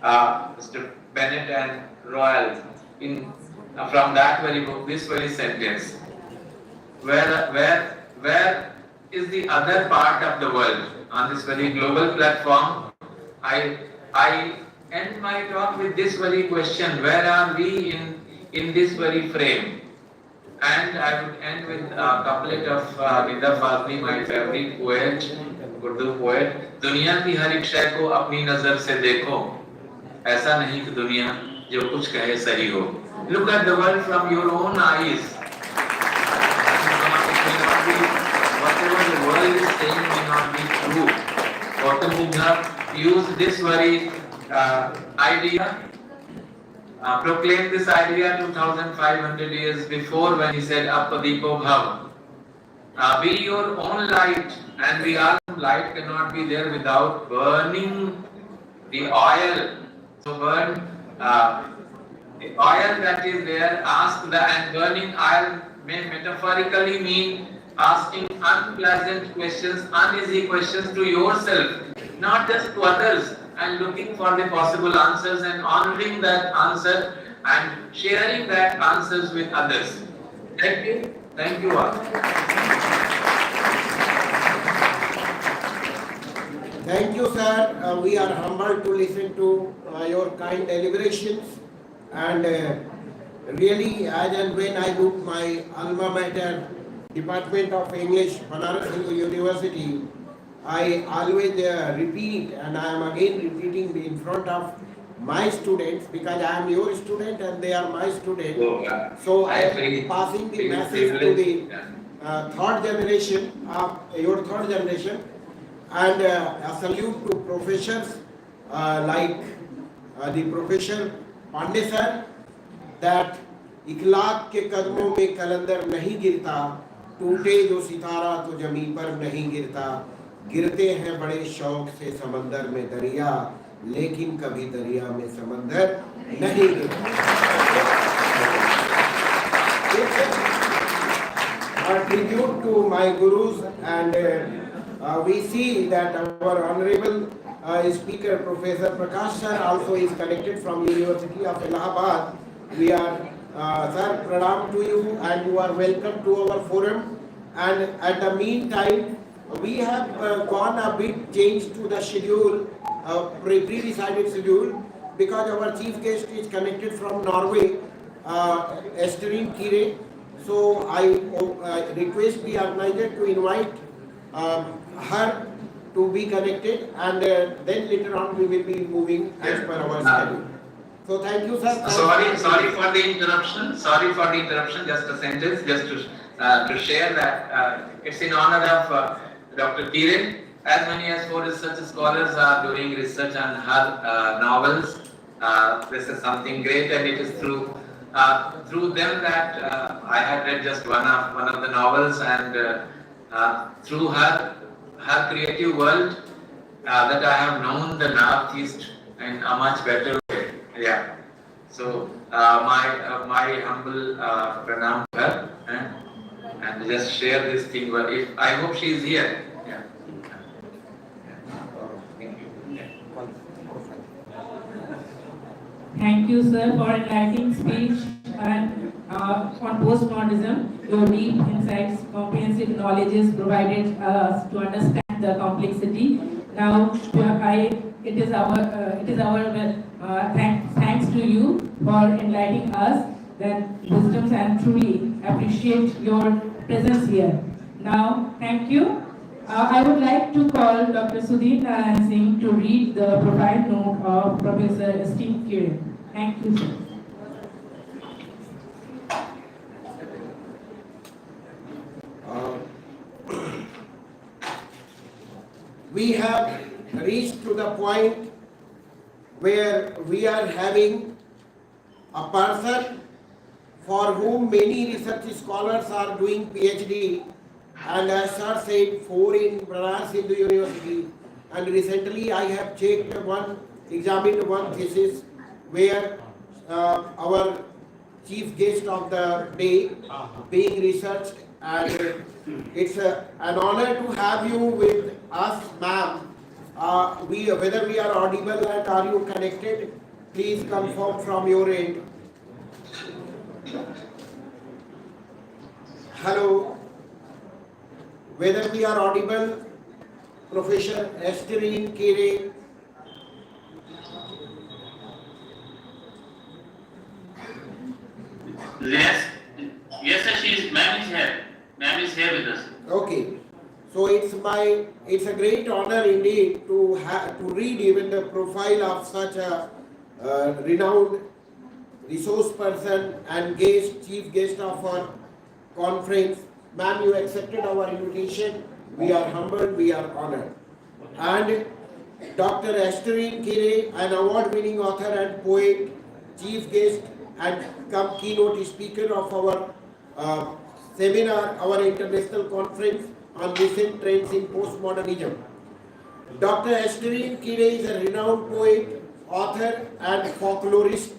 Mr. Bennett and Royal, from that very book, this very sentence. Where is the other part of the world on this very global platform? I end my talk with this very question: where are we in this very frame? And I would end with a couplet of Nida Fazli, my favorite poet, Urdu poet. दुनिया की हर एक शय को अपनी नजर से देखो, ऐसा नहीं कि दुनिया जो कुछ कहे सही हो. Look at the world from your own eyes. Whatever the world is saying may not be true. Gautam Buddha used this very idea, proclaimed this idea 2500 years before when he said, Appadipo Bhav. Be your own light, and the light cannot be there without burning the oil. So burn the oil that is there, and burning oil may metaphorically mean asking unpleasant questions, uneasy questions to yourself, not just to others, and looking for the possible answers and honoring that answer and sharing that answers with others. Thank you. Thank you all. Thank you, sir. We are humbled to listen to your kind deliberations, and really, as and when I look my alma mater, Department of English, Banaras Hindu University, I always repeat, and I am again repeating in front of my students, because I am your student and they are my student. So I am passing the message to the third generation of your third generation, and a salute to professors like the Professor Pandey sir, that इखलाक के कदमों में कलंदर नहीं गिरता, टूटे जो सितारा तो जमीन पर नहीं गिरता, गिरते हैं बड़े शौक से समंदर में दरिया, लेकिन कभी दरिया में समंदर नहीं गिरता. A tribute to my gurus, and we see that our honorable speaker, Professor Prakash sir, also is connected from University of Allahabad. We are, sir, pranam to you, and you are welcome to our forum. And at the meantime, we have gone a bit changed to the schedule, pre-decided schedule, because our chief guest is connected from Norway, esteemed. So I request the organizer to invite her to be connected, and then later on we will be moving as per our schedule. So thank you, sir. Sorry for the interruption. Sorry for the interruption. Just a sentence, just to share that it's in honor of Dr. Kiran. As many as 4 research scholars are doing research on her novels. This is something great, and it is through them that I had read just one of the novels, and through her creative world, that I have known the Northeast in a much better way. Yeah. So my humble pranam to her, and just share this thing. But if I hope she is here. Yeah. Thank you. Yeah. Thank you, sir, for enlightening speech and on postmodernism. Your deep insights, comprehensive knowledge provided us to understand the complexity. Now, thanks to you for enlightening us that wisdoms and truly appreciate your presence here. Now, thank you. I would like to call Dr. Sudhir Narayan Singh to read the profile note of Professor Esteemed Khurd. Thank you, sir. We have reached to the point where we are having a person for whom many research scholars are doing PhD, and as sir said, 4 in Banaras Hindu University, and recently I have examined one thesis where our chief guest of the day being researched, and it's an honor to have you with us, ma'am. Whether we are audible and are you connected, please confirm from your end. Hello, whether we are audible, Professor Esteemed Khurd. Yes, sir, ma'am is here. Ma'am is here with us. Okay, so it's a great honor indeed to read even the profile of such a renowned resource person and chief guest of our conference. Ma'am, you accepted our invitation. We are humbled, we are honored. And Dr. Esteemed Khurd, an award-winning author and poet, chief guest and keynote speaker of our seminar, our international conference on recent trends in postmodernism. Dr. Esteemed Khurd is a renowned poet, author and folklorist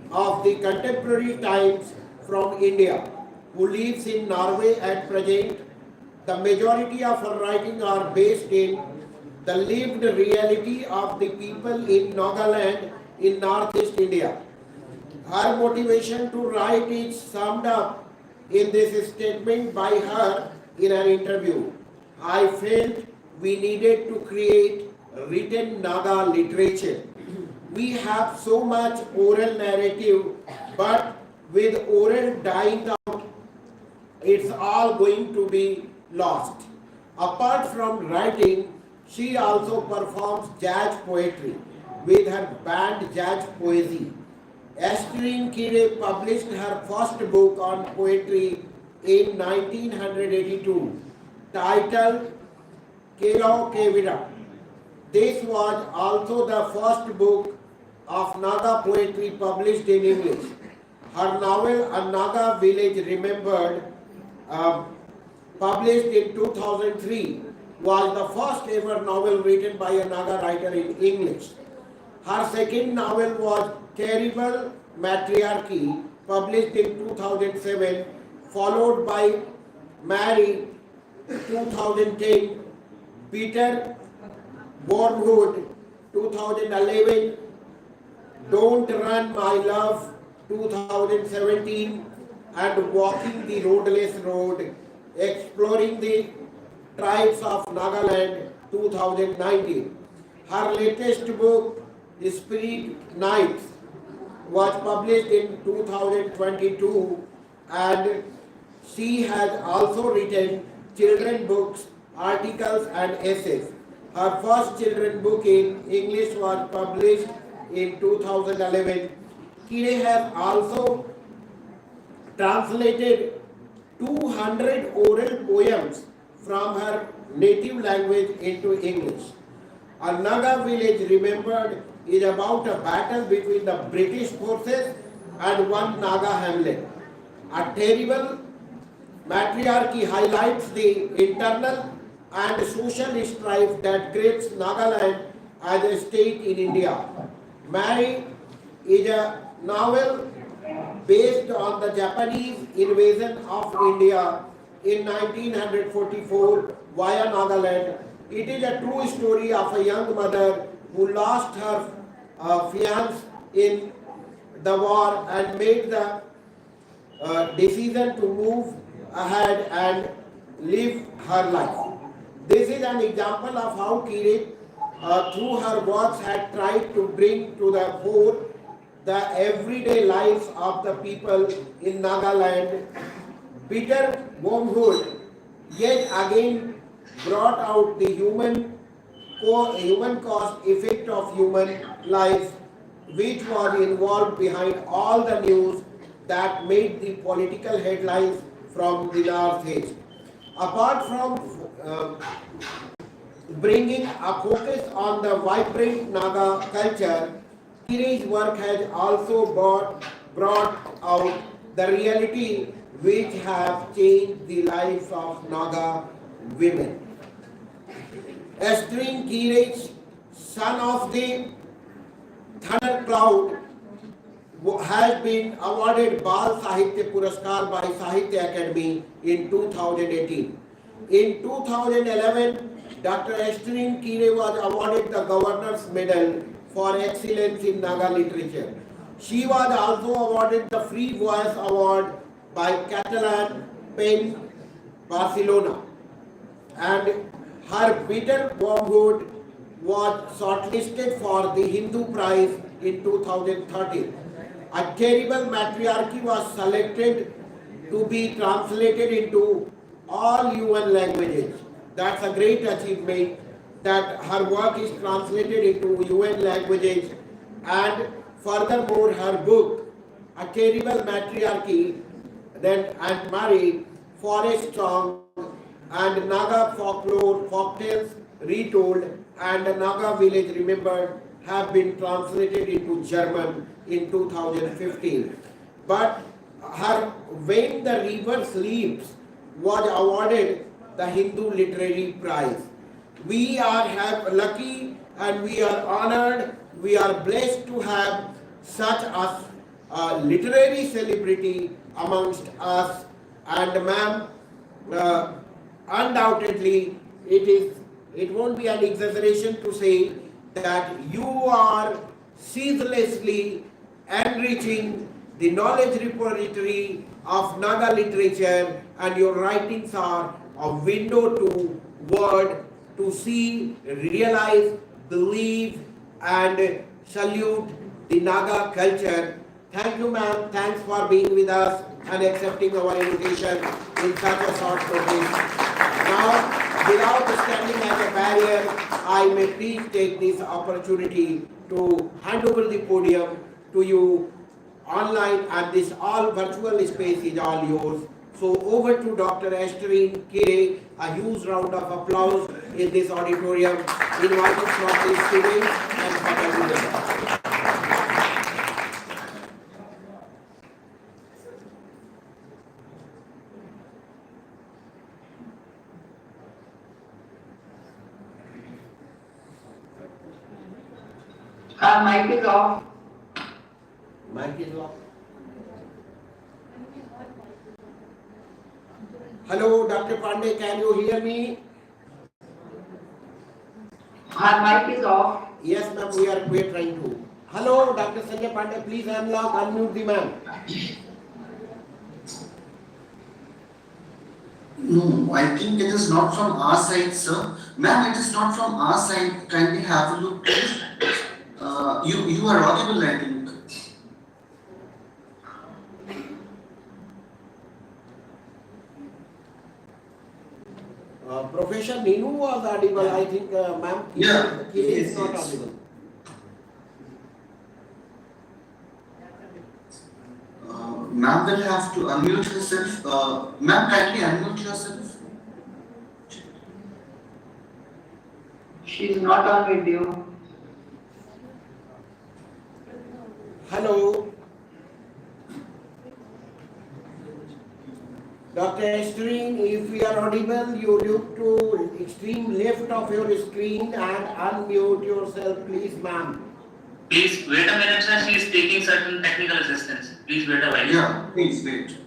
of the contemporary times from India, who lives in Norway at present. The majority of her writings are based in the lived reality of the people in Nagaland in Northeast India. Her motivation to write is summed up in this statement by her in an interview. I felt we needed to create written Naga literature. We have so much oral narrative, but with oral dying out, it's all going to be lost. Apart from writing, she also performs jazz poetry with her band Jazz Poesy. Esteemed Khurd published her first book on poetry in 1982, titled Kotla Khurd. This was also the first book of Naga poetry published in English. Her novel A Naga Village Remembered, published in 2003, was the first ever novel written by a Naga writer in English. Her second novel was Terrible Matriarchy, published in 2007, followed by Mary, 2010, Peter Bornhood, 2011, Don't Run My Love, 2017, and Walking the Roadless Road, Exploring the Tribes of Nagaland, 2019. Her latest book, Spirit Nights, was published in 2022, and she has also written children books, articles and essays. Her first children book in English was published in 2011. Khurd has also translated 200 oral poems from her native language into English. A Naga Village Remembered is about a battle between the British forces and one Naga hamlet. A Terrible Matriarchy highlights the internal and social strife that grips Nagaland as a state in India. Mary is a novel based on the Japanese invasion of India in 1944 via Nagaland. It is a true story of a young mother who lost her fiance in the war and made the decision to move ahead and live her life. This is an example of how Kirit, through her works, had tried to bring to the fore the everyday lives of the people in Nagaland. Bitter wormwood yet again brought out the human cost effect of human life, which was involved behind all the news that made the political headlines from the Northeast. Apart from bringing a focus on the vibrant Naga culture, Kirit's work has also brought out the reality which have changed the lives of Naga women. Esteemed Kirit, son of the Thunder Cloud, has been awarded Bal Sahitya Puraskar by Sahitya Academy in 2018. In 2011, Dr. Esteemed Kirit was awarded the Governor's Medal for Excellence in Naga Literature. She was also awarded the Free Voice Award by Catalan Pen Barcelona, and her bitter wormwood was shortlisted for the Hindu Prize in 2013. A terrible matriarchy was selected to be translated into all human languages. That's a great achievement that her work is translated into UN languages, and furthermore her book, A Terrible Matriarchy, then and Mary, Forest Strong, and Naga Folklore, Folktales Retold, and Naga Village Remembered have been translated into German in 2015. But her When the River Sleeps was awarded the Hindu Literary Prize. We are lucky and we are honored, we are blessed to have such a literary celebrity amongst us. And ma'am, undoubtedly it won't be an exaggeration to say that you are ceaselessly enriching the knowledge repository of Naga literature, and your writings are a window to world to see, realize, believe, and salute the Naga culture. Thank you, ma'am. Thanks for being with us and accepting our invitation in such a short notice. Now, without standing as a barrier, I may please take this opportunity to hand over the podium to you online, and this all virtual space is all yours. So over to Dr. Esteemed Kirit, a huge round of applause in this auditorium, invited from the students and faculty members. Mic is off. Mic is off. Hello, Dr. Pandey, can you hear me? Her mic is off. Yes, ma'am, we are trying to. Hello, Dr. Sanjay Pandey, please unmute the ma'am. No, I think it is not from our side, sir. Ma'am, it is not from our side. Kindly have a look, please. You are audible, I think. Professor Ninu was audible, I think, ma'am. Yeah, Kirit is yes, not yes. audible. Ma'am will have to unmute herself. Ma'am, kindly unmute yourself. She is not on video. Hello. Dr. Estrine, if we are audible, you look to extreme left of your screen and unmute yourself, please, ma'am. Please wait a minute, sir. She is taking certain technical assistance. Please wait a while. Yeah, please wait.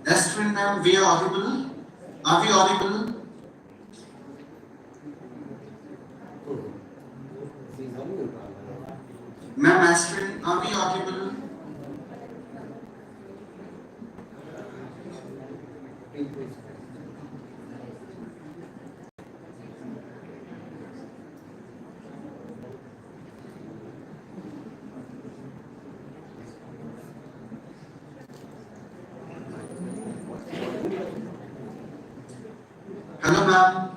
Astrid ma'am, we are audible? Are we audible? Ma'am Astrid, are we audible? Hello ma'am.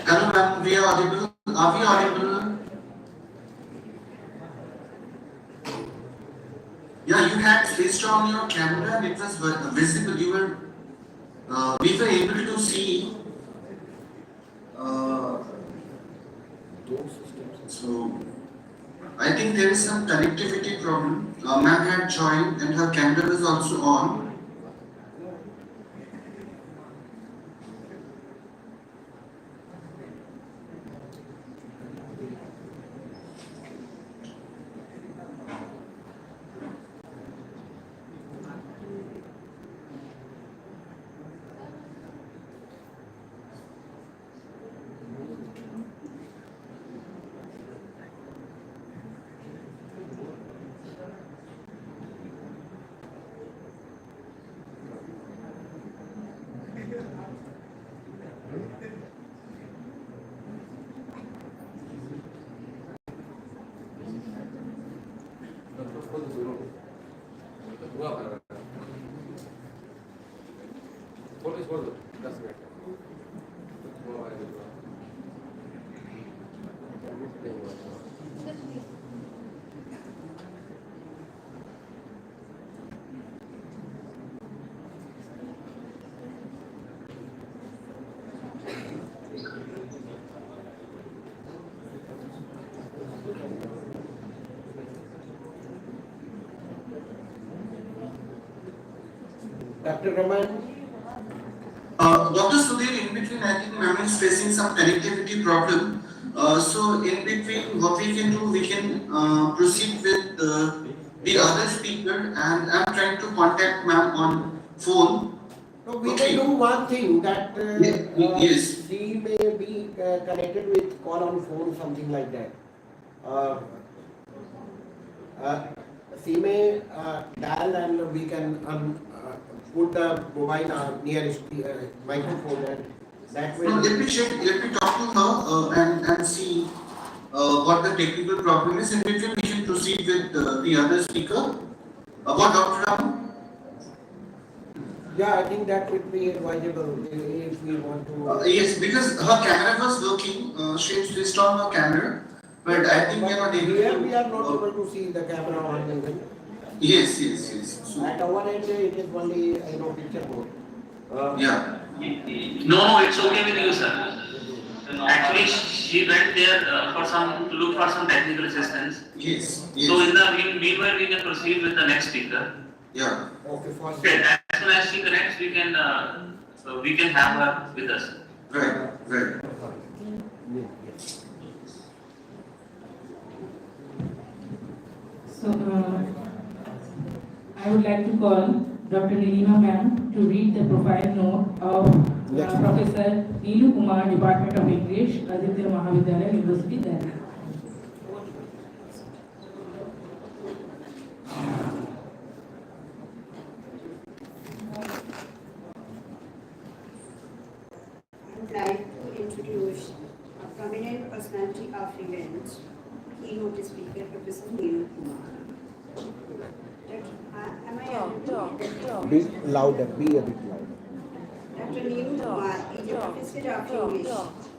Hello ma'am, we are audible. Are we audible? Yeah, you had switched on your camera and it was visible. We were able to see. So, I think there is some connectivity problem. Ma'am had joined and her camera was also on. Dr. Raman? Dr. Sudhir, in between, I think ma'am is facing some connectivity problem. So in between, what we can do, we can proceed with the other speaker, and I'm trying to contact ma'am on phone. So we can do one thing that yes. she may be connected with call on phone, something like that. She may dial and we can put the mobile nearest microphone and that way. No, let me check, let me talk to her and see what the technical problem is. In between, we can proceed with the other speaker. About Dr. Ram? Yeah, I think that would be advisable if we want to. Yes, because her camera was working. She had switched on her camera, but I think we are not able Here to. we are not able to see the camera on even. Yes. So, At our end, it is only picture mode. yeah. No, it's okay with you, sir. Actually, she went there to look for some technical assistance. Yes. So in the meanwhile, we can proceed with the next speaker. Yeah. Okay, for Okay, sure. as soon as she connects, we can have her with us. Right. So, I would like to call Dr. Nilima ma'am to read the profile note of Professor Neelu Kumar, Department of English, Aditya Mahavidyalaya, University, Delhi. I would like to introduce a prominent personality of event, keynote speaker, Professor Neelu Kumar. Am I audible? Be louder, be a bit louder. Dr. Neelu Kumar is a professor of English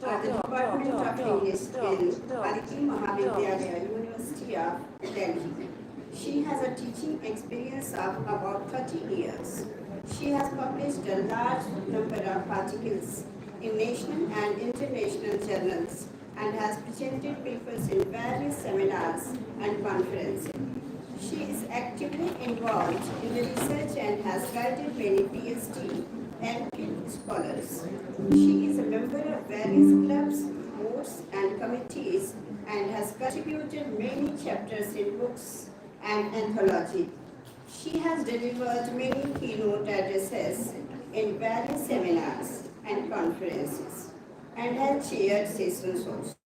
at the Department of English in Aditya Mahavidyalaya, University of Delhi. She has a teaching experience of about 30 years. She has published a large number of articles in national and international journals and has presented papers in various seminars and conferences. She is actively involved in the research and has guided many PhD and PhD scholars. She is a member of various clubs, boards, and committees and has contributed many chapters in books and anthology. She has delivered many keynote addresses in various seminars and conferences and has chaired sessions also.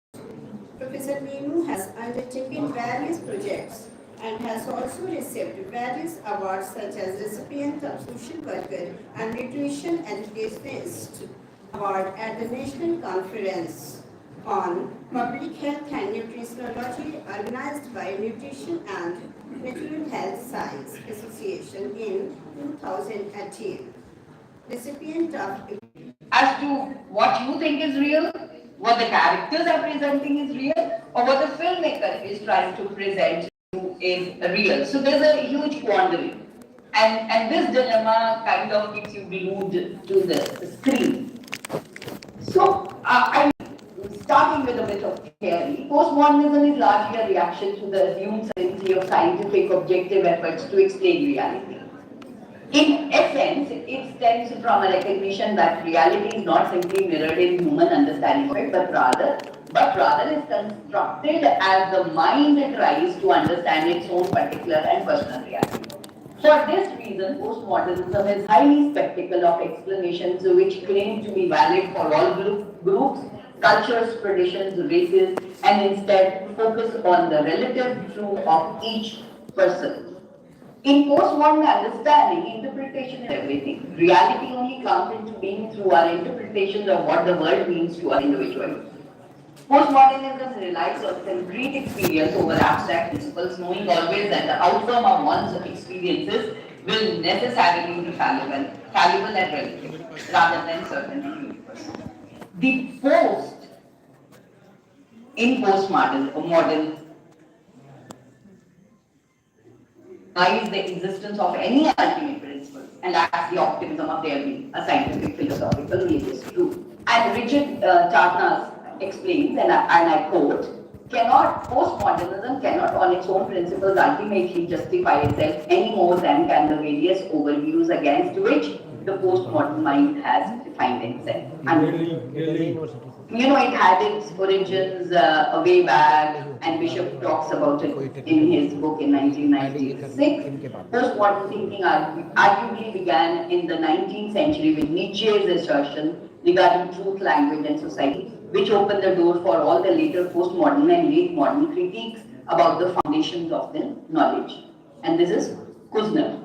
Professor Neelu has undertaken various projects and has also received various awards such as recipient of Social Worker and Nutrition Educationist Award at the National Conference on Public Health and Nutritionology organized by Nutrition and Natural Health Science Association in 2018. Recipient of as to what you think is real, what the characters are presenting is real, or what the filmmaker is trying to present you is real. So there's a huge quandary. And this dilemma kind of keeps you glued to the screen. So I'm starting with a bit of theory. Postmodernism is largely a reaction to the assumed certainty of scientific objective efforts to explain reality. In essence, it stems from a recognition that reality is not simply mirrored in human understanding of it, but rather is constructed as the mind tries to understand its own particular and personal reality. For this reason, postmodernism is highly skeptical of explanations which claim to be valid for all groups, cultures, traditions, races, and instead focus on the relative truth of each person. In postmodern understanding, interpretation is everything. Reality only comes into being through our interpretations of what the world means to us individually. Postmodernism relies on concrete experience over abstract principles, knowing always that the outcome of one's experiences will necessarily be fallible and relative, rather than certain and universal. The post in postmodern denies the existence of any ultimate principle and lacks the optimism of there being a scientific, philosophical, religious truth. And Richard Tarnas explains, and I quote, postmodernism cannot on its own principles ultimately justify itself any more than can the various overviews against which the postmodern mind has defined itself. And it had its origins way back, and Bishop talks about it in his book in 1996. Postmodern thinking arguably began in the 19th century with Nietzsche's assertion regarding truth, language, and society, which opened the door for all the later postmodern and late modern critiques about the foundations of the knowledge. And this is Kushner.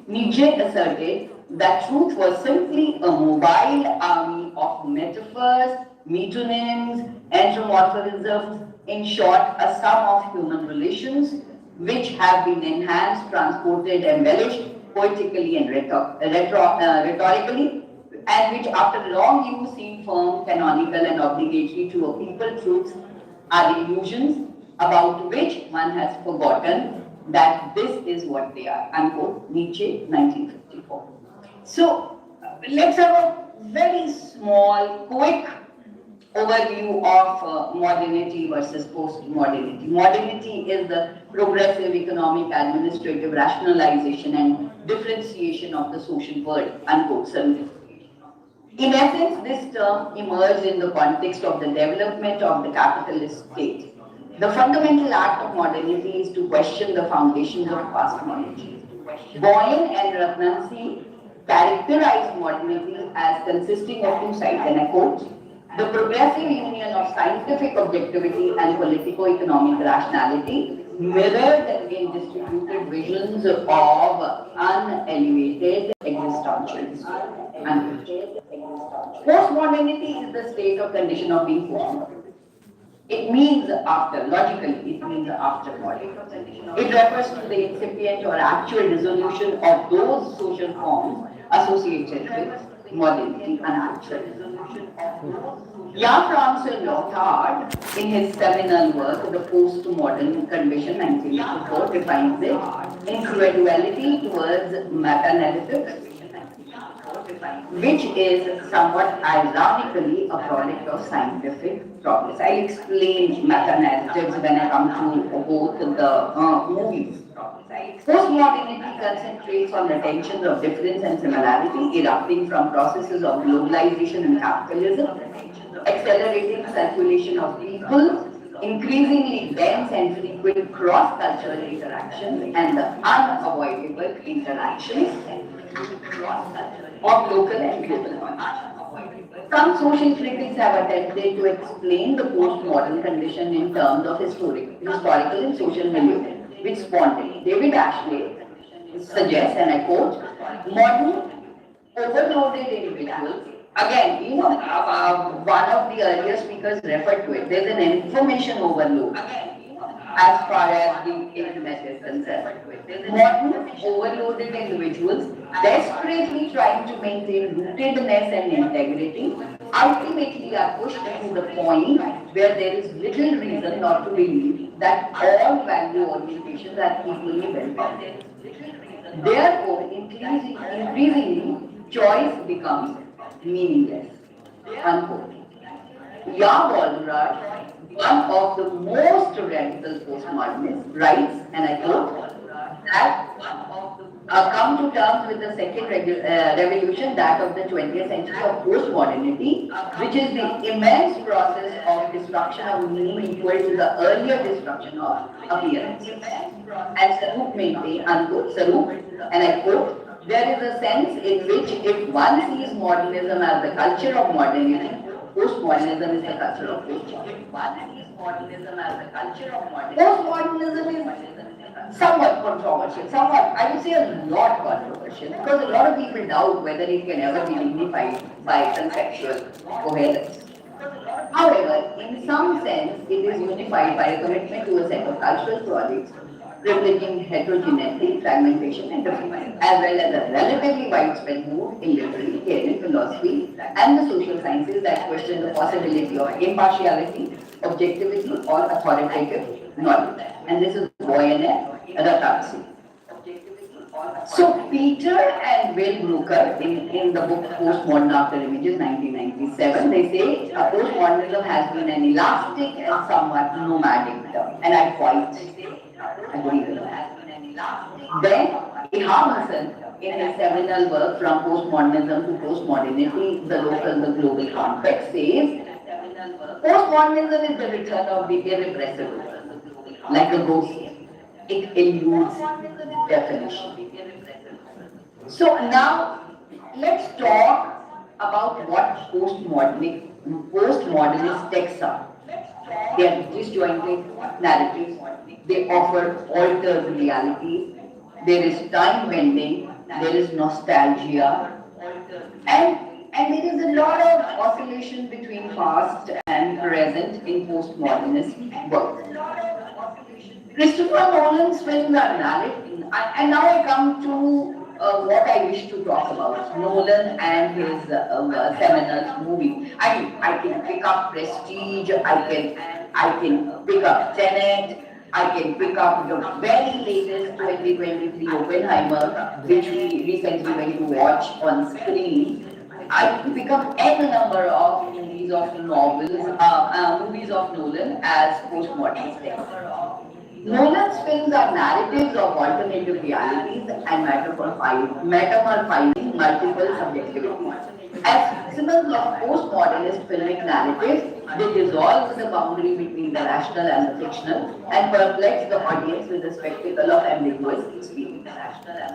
Nietzsche asserted that truth was simply a mobile army of metaphors, metonyms, anthropomorphisms, in short, a sum of human relations which have been enhanced, transported, embellished poetically and rhetorically, and which after long use seem firm, canonical, and obligatory to a people. Truths are illusions about which one has forgotten that this is what they are. Unquote, Nietzsche, 1954. So, let's have a very small, quick overview of modernity versus post-modernity. Modernity is the progressive economic, administrative rationalization and differentiation of the social world, unquote, simplification. In essence, this term emerged in the context of the development of the capitalist state. The fundamental act of modernity is to question the foundations of past knowledge. Boyan and Ratnansi characterize modernity as consisting of two sides, and I quote, the progressive union of scientific objectivity and politico-economic rationality mirrored in distributed visions of unelevated existentialism. Postmodernity is the state of condition of being postmodern. It means after, logically, it means after modern. It refers to the incipient or actual dissolution of those social forms associated with modernity and actual dissolution of those. Jan-François Lyotard, in his seminal work, The Postmodern Condition, 1984, defines it incredulity towards meta-narrative, which is somewhat ironically a product of scientific progress. I'll explain meta-narratives when I come to both the movies. Postmodernity concentrates on the tensions of difference and similarity erupting from processes of globalization and capitalism, accelerating circulation of people, increasingly dense and frequent cross-cultural interactions, and the unavoidable interactions of local and global knowledge. Some social critics have attempted to explain the postmodern condition in terms of historical and social milieu, which spawned it. David Ashley suggests, and I quote, modern overloaded individuals. Again, one of the earlier speakers referred to it. There's an information overload as far as the internet is concerned. Modern overloaded individuals desperately trying to maintain rootedness and integrity ultimately are pushed to the point where there is little reason not to believe that all value orientations are equally well-founded. Therefore, increasingly, choice becomes meaningless. Unquote. Yavolraj, one of the most radical postmodernists, writes, and I quote, that come to terms with the second revolution, that of the 20th century of postmodernity, which is the immense process of destruction of meaning equal to the earlier destruction of appearance. And Sarup maintains, unquote, Sarup, and I quote, there is a sense in which if one sees modernism as the culture of modernity, postmodernism is the culture of postmodernism. Postmodernism is somewhat controversial, I would say a lot controversial, because a lot of people doubt whether it can ever be dignified by conceptual coherence. However, in some sense, it is unified by a commitment to a set of cultural projects privileging heterogeneity, fragmentation, and difference, as well as a relatively widespread move in literary, theory, philosophy, and the social sciences that question the possibility of impartiality, objectivity, or authoritative knowledge. And this is Boyan and Ratnansi. So Peter and Will Brooker, in the book Postmodern After Images, 1997, they say postmodernism has been an elastic and somewhat nomadic term, and I quite agree with that. Then Himachal, in his seminal work From Postmodernism to Postmodernity, the local, the global context, says postmodernism is the return of the irrepressible, like a ghost. It eludes definition. So now let's talk about what postmodernist texts are. They are disjointed narratives. They offer altered realities. There is time bending. There is nostalgia, and there is a lot of oscillation between past and present in postmodernist work. Christopher Nolan's films are narrative, and now I come to what I wish to talk about, Nolan and his seminal movie. I can pick up Prestige, I can pick up Tenet, I can pick up the very latest 2023 Oppenheimer, which we recently went to watch on screen. I can pick up any number of movies of Nolan as postmodernist. Nolan's films are narratives of alternative realities and metamorphizing multiple subjectivities. As symbols of postmodernist filmic narratives, they dissolve the boundary between the rational and the fictional and perplex the audience with the spectacle of ambiguous experience.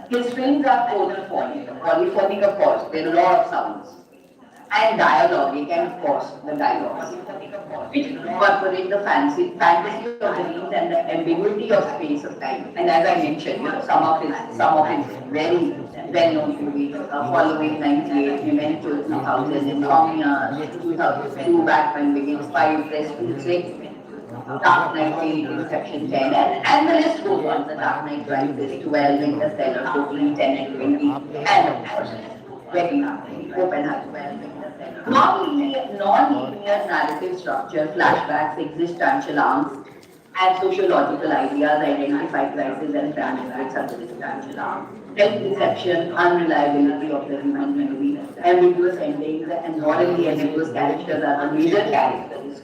His films are polyphonic of course, there are a lot of sounds, and dialogue, and of course the dialogues, which incorporate the fantasy of the dreams and the ambiguity of space of time. And as I mentioned, some of his very well-known movies, following 98, Memento 2000, Insomnia 2002, Batman Begins 5, Prestige 6, Dark Knight 8, Inception 10, and the list goes on. The Dark Knight Rises, 12, Interstellar 14, 10 and 20, and of course, very Oppenheimer. Non-linear narrative structure, flashbacks, existential arcs, and sociological ideas identify crisis and transmit substantial arcs. Self-deception, unreliability of the human memory, ambiguous endings, and morally ambiguous characters are the major characters.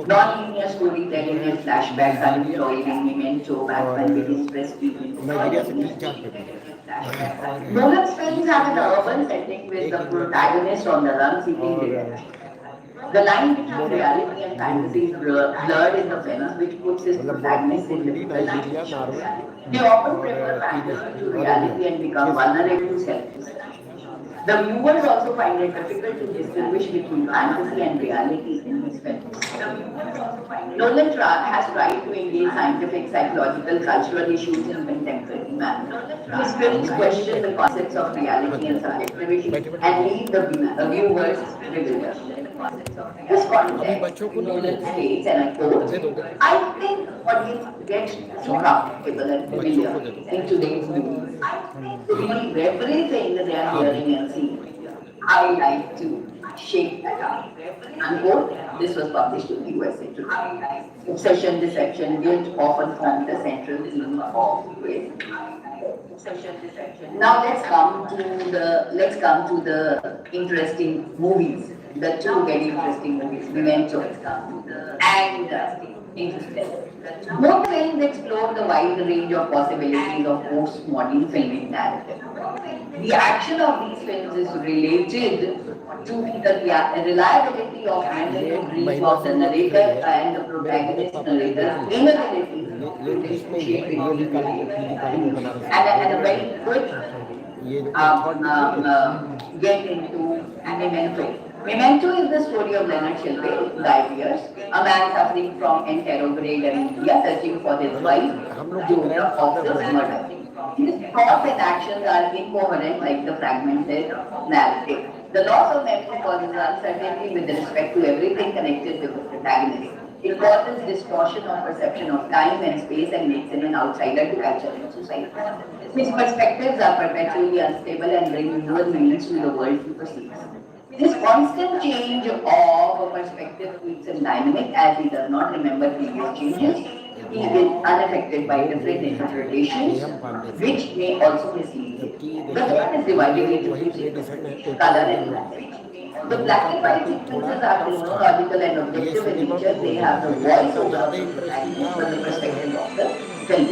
Non-linear storytelling and flashbacks are employed in Memento, Batman Begins, Prestige. Nolan's films have an urban setting with the protagonist on the run seeking revenge. The line between reality and fantasy is blurred in the films, which puts his protagonist in difficult situations. They often prefer fantasy to reality and become vulnerable to self-deception. The viewers also find it difficult to distinguish between fantasy and reality in his films. Nolan has tried to engage scientific, psychological, cultural issues in contemporary manner. His films question the concepts of reality and subjectivity and leave the viewers bewildered. This context, Nolan states, and I quote, I think audience gets too comfortable and familiar in today's movies. To believe everything that they are hearing and seeing. I like to shake that up. Unquote. This was published in the USA today. Obsession, deception, guilt often form the central theme of Grace. Now let's come to the interesting movies. The two very interesting movies, Memento and Interstellar. Both films explore the wide range of possibilities of postmodern filmic narrative. The action of these films is related to the reliability of mental dream of the narrator and the protagonist narrator's inability to differentiate between reality and a very quick get into Memento. Memento is the story of Leonard Shelby, Guy Pearce, a man suffering from interrogate amnesia, searching for his wife, Julia Fox's murder. His thoughts and actions are incoherent like the fragmented narrative. The loss of memory causes uncertainty with respect to everything connected with the protagonist. It causes distortion of perception of time and space and makes him an outsider to culture and society. His perspectives are perpetually unstable and bring new meanings to the world he perceives. This constant change of a perspective keeps him dynamic as he does not remember previous changes. He is unaffected by different interpretations, which may also mislead him. The film is divided into two sequences, color and black. The black and white sequences are chronological and objective in nature. They have the voice over the protagonist from the perspective of the film.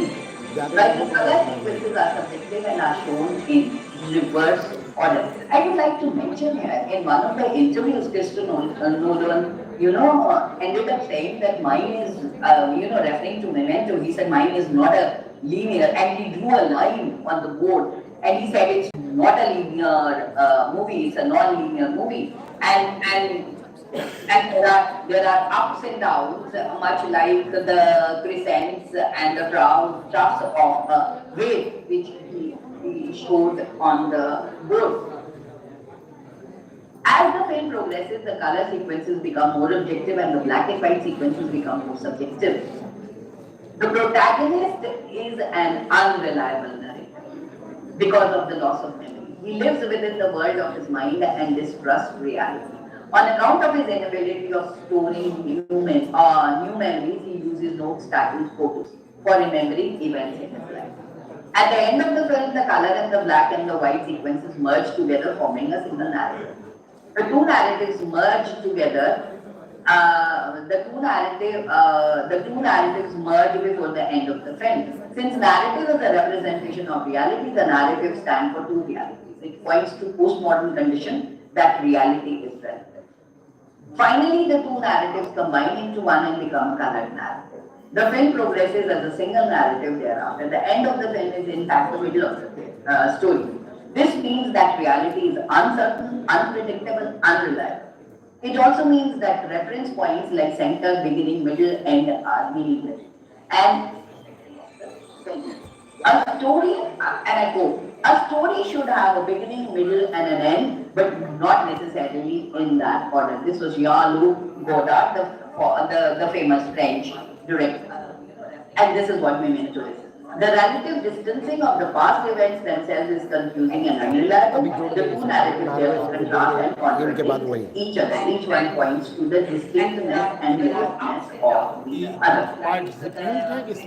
While the color sequences are subjective and are shown in reverse order. I would like to mention here, in one of the interviews, Christopher Nolan, ended up saying that mine is, referring to Memento, he said mine is not a linear, and he drew a line on the board, and he said it's not a linear movie, it's a non-linear movie, and there are ups and downs, much like the crescents and the troughs of a wave, which he showed on the board. As the film progresses, the color sequences become more objective and the black and white sequences become more subjective. The protagonist is an unreliable narrator because of the loss of memory. He lives within the world of his mind and distrusts reality. On account of his inability of storing new memories, he uses notes, tattooed photos for remembering events in his life. At the end of the film, the color and the black and the white sequences merge together, forming a single narrative. The two narratives merge together the two narratives merge before the end of the film. Since narrative is a representation of reality, the narrative stands for two realities. It points to postmodern condition that reality is relative. Finally, the two narratives combine into one and become a colored narrative. The film progresses as a single narrative thereafter. The end of the film is in fact the middle of the story. This means that reality is uncertain, unpredictable, unreliable. It also means that reference points like center, beginning, middle, end are meaningless. And a story, and I quote, a story should have a beginning, middle, and an end, but not necessarily in that order. This was Jean-Luc Godard, the famous French director. And this is what we mean to listen. The relative distancing of the past events themselves is confusing and unreliable. The two narratives therefore contrast and contradict each other. Each one points to the distinctness and uniqueness of the other.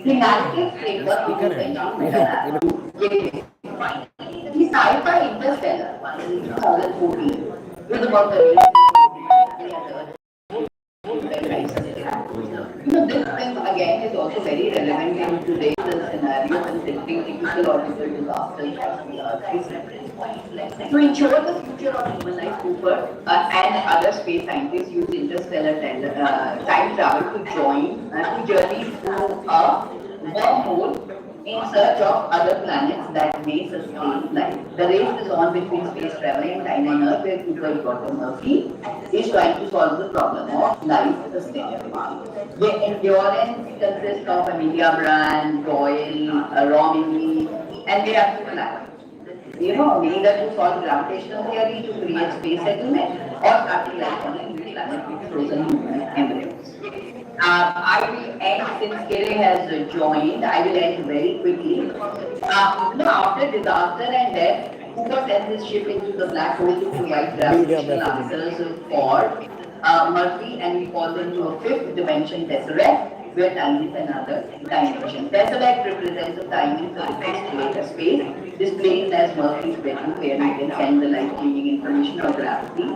The narrative framework is essentially the sci-fi Interstellar, one in 2014, is about the this film again is also very relevant in today's scenario considering ecological disasters to ensure the future of human life, Cooper and other space scientists use interstellar time travel to journey through a wormhole in search of other planets that may sustain life. The race is on between space travel and time on Earth, where Cooper Dr. Murphy is trying to solve the problem of life sustainability. The endurance consists of Amelia Brand, Doyle, Romney, and they have two planets. Either to solve gravitational theory to create space settlement or starting life on a new planet with frozen human embryos. I will end, since Kere has joined, I will end very quickly. After disaster and death, Cooper sends his ship into the black hole to provide gravitational answers for Murphy, and we fall into a fifth dimension tesseract, where time is another dimension. Tesseract represents a time in physics space, displayed as Murphy's bedroom, where he can send the life-changing information of gravity.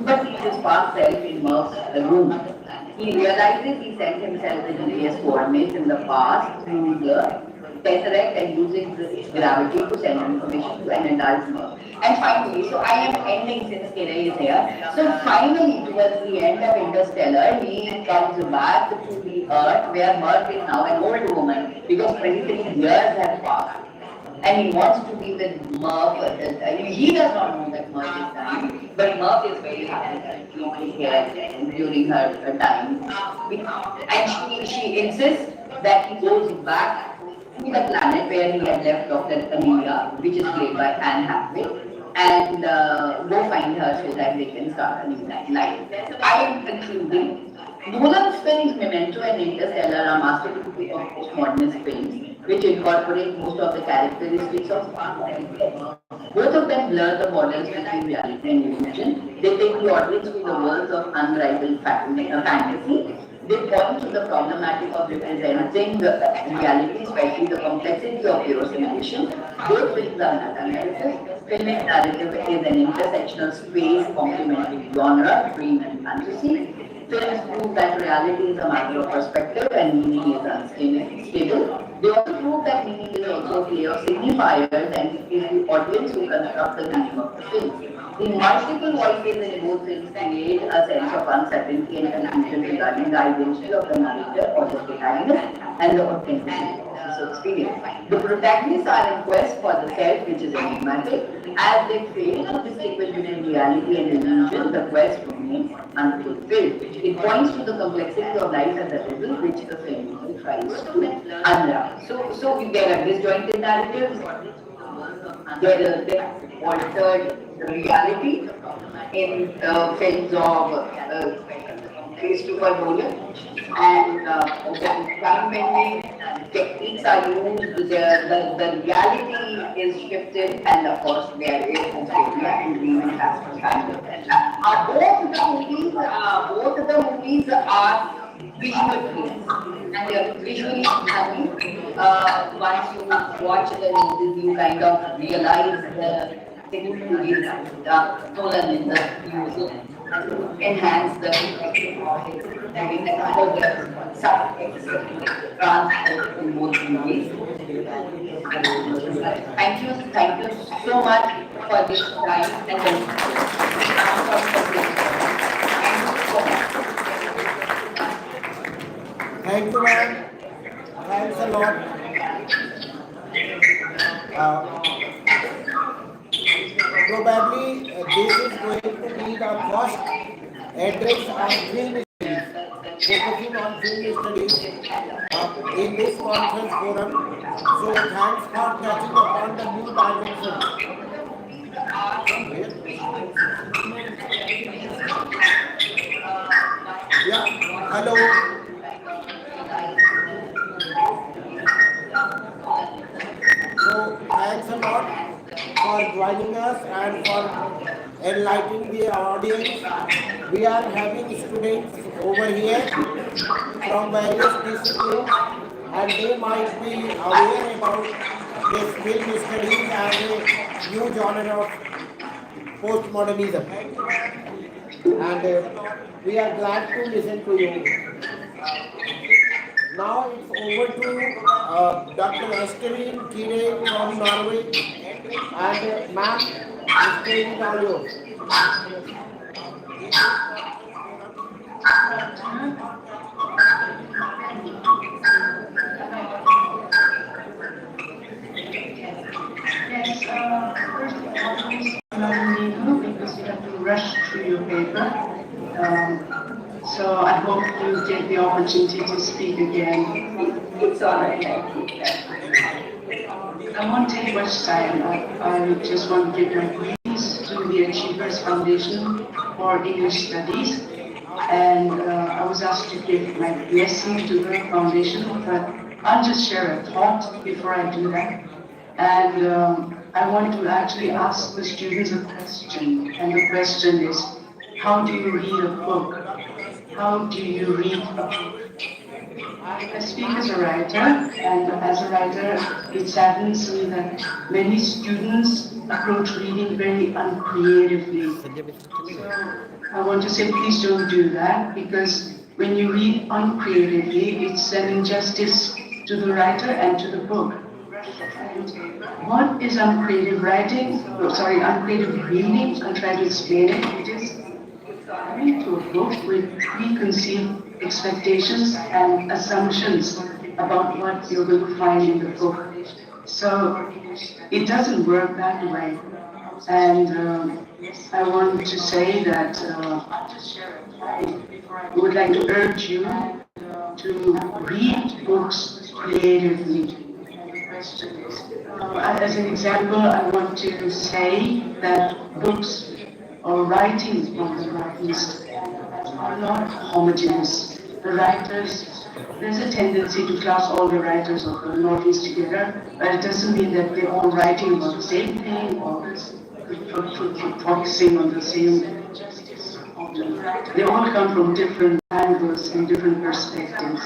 But he is past self in Murph's room. He realizes he sent himself the GPS coordinates in the past through the tesseract and using gravity to send information to an adult Murph. And finally, so I am ending since Kere is here. So finally, towards the end of Interstellar, he comes back to the Earth, where Murph is now an old woman because 23 years have passed. And he wants to be with Murph. He does not know that Murph is dying, but Murph is very happy that she is here during her time. And she insists that he goes back to the planet where he had left Dr. Amelia, which is played by Anne Hathaway, and go find her so that they can start a new life. I am concluding. Nolan's films Memento and Interstellar are masterpieces of postmodernist films, which incorporate most of the characteristics of both of them blur the borders between reality and illusion. They take the audience to the worlds of unrivaled fantasy. They point to the problematic of representing the reality, especially the complexity of hero simulation. Both films are meta-narrative. Filmic narrative is an intersectional space complementing genre, dream, and fantasy. Films prove that reality is a matter of perspective and meaning is unstable. They also prove that meaning is also a play of signifiers, and it is the audience who construct the meaning of the film. The multiple voices in both films create a sense of uncertainty and confusion regarding the identity of the narrator or the protagonist and the authenticity of his experience. The protagonists are in quest for the self, which is enigmatic. As they fail to distinguish between reality and illusion, the quest remains unfulfilled. It points to the complexity of life as a riddle, which the film tries to unravel. So there are disjointed narratives. There are altered reality in films of Christopher Nolan, and time bending techniques are used. The reality is shifted, and of course there is dystopia and dream and fantasy. Both the movies are visual films, and they are visually stunning. Once you watch the movies, you kind of realize the technology that Nolan is using. and to enhance the effective knowledge having another subjects transport in both ways. Thank you so much for this time and Thank you, ma'am. Thanks a lot. Probably this is going to be the first address on film studies, focusing on film studies in this conference forum. So thanks for touching upon the new dimension. Yeah, hello. So thanks a lot for joining us and for enlightening the audience. We are having students over here from various disciplines and they might be aware about this film studies and a new genre of postmodernism. And we are glad to listen to you. Now it's over to Dr. Episteme from Norway, and ma'am, the stage is all yours. Yes, first of all, please allow me to, because you have to rush through your paper. So I hope you get the opportunity to speak again. It's all right. I won't take much time. I just want to give my greetings to the Achievers Foundation for English Studies. And I was asked to give my blessing to the foundation, but I'll just share a thought before I do that. And I want to actually ask the students a question. And the question is, how do you read a book? How do you read a book? I speak as a writer, and as a writer, it saddens me that many students approach reading very uncreatively. So I want to say, please don't do that, because when you read uncreatively, it's an injustice to the writer and to the book. And what is uncreative writing? Uncreative reading? I'll try to explain it. It is coming to a book with preconceived expectations and assumptions about what you're going to find in the book. So it doesn't work that way. And I want to say that I would like to urge you to read books creatively. As an example, I want to say that books or writings from the Northeast are not homogeneous. The writers, there's a tendency to class all the writers of the Northeast together, but it doesn't mean that they're all writing about the same thing or focusing on the same. They all come from different angles and different perspectives.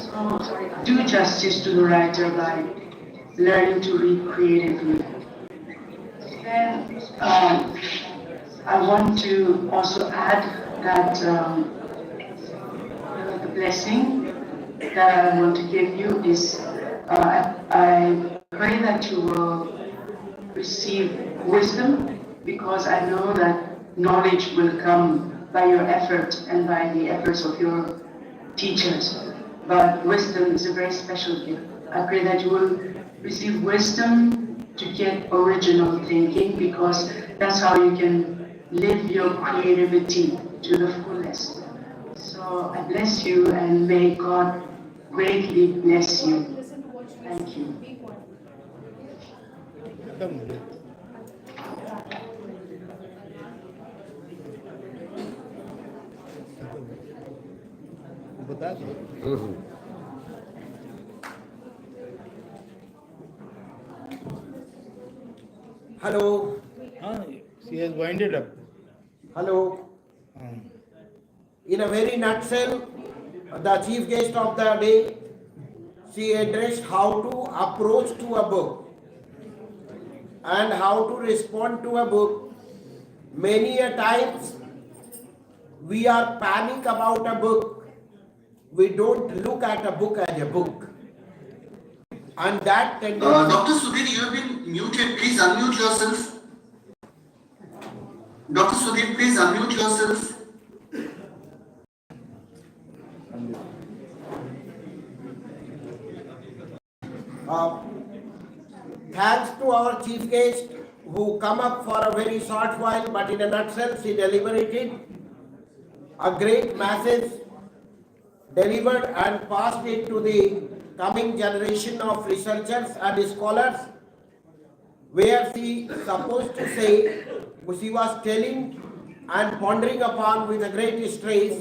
So do justice to the writer by learning to read creatively. Then I want to also add that the blessing that I want to give you is I pray that you will receive wisdom, because I know that knowledge will come by your effort and by the efforts of your teachers. But wisdom is a very special gift. I pray that you will receive wisdom to get original thinking, because that's how you can live your creativity to the fullest. So I bless you, and may God greatly bless you. Thank you. Hello. She has winded up. Hello. In a very nutshell, the chief guest of the day, she addressed how to approach to a book and how to respond to a book. Many a times we are panic about a book. We don't look at a book as a book. And that tendency... Dr. Sudhir, you have been muted. Please unmute yourself. Dr. Sudhir, please unmute yourself. Thanks to our chief guest who come up for a very short while, but in a nutshell, she deliberated a great message, delivered and passed it to the coming generation of researchers and scholars, where she supposed to say, she was telling and pondering upon with a great stress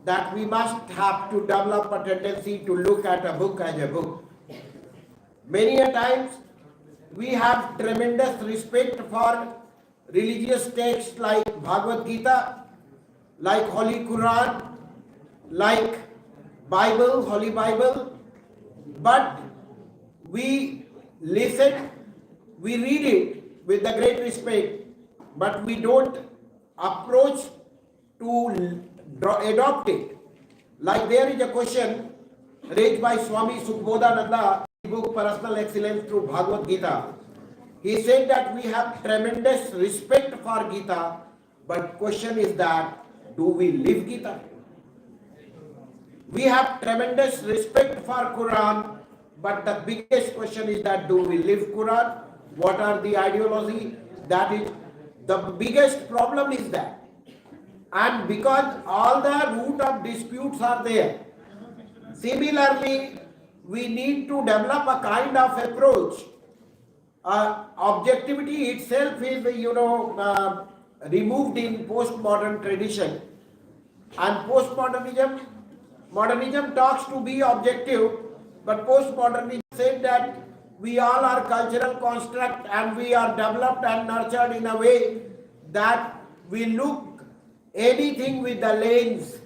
that we must have to develop a tendency to look at a book as a book. Many a times we have tremendous respect for religious texts like Bhagavad Gita, like Holy Quran, like Bible, Holy Bible, but we listen, we read it with the great respect, but we don't approach to adopt it. Like there is a question raised by Swami Sukbodananda, book Personal Excellence through Bhagavad Gita. He said that we have tremendous respect for Gita, but question is that, do we live Gita? We have tremendous respect for Quran, but the biggest question is that, do we live Quran? What are the ideology? That is, the biggest problem is that. And because all the root of disputes are there, similarly, we need to develop a kind of approach. Objectivity itself is, removed in postmodern tradition. And modernism talks to be objective, but postmodernism said that we all are cultural construct and we are developed and nurtured in a way that we look anything with the lens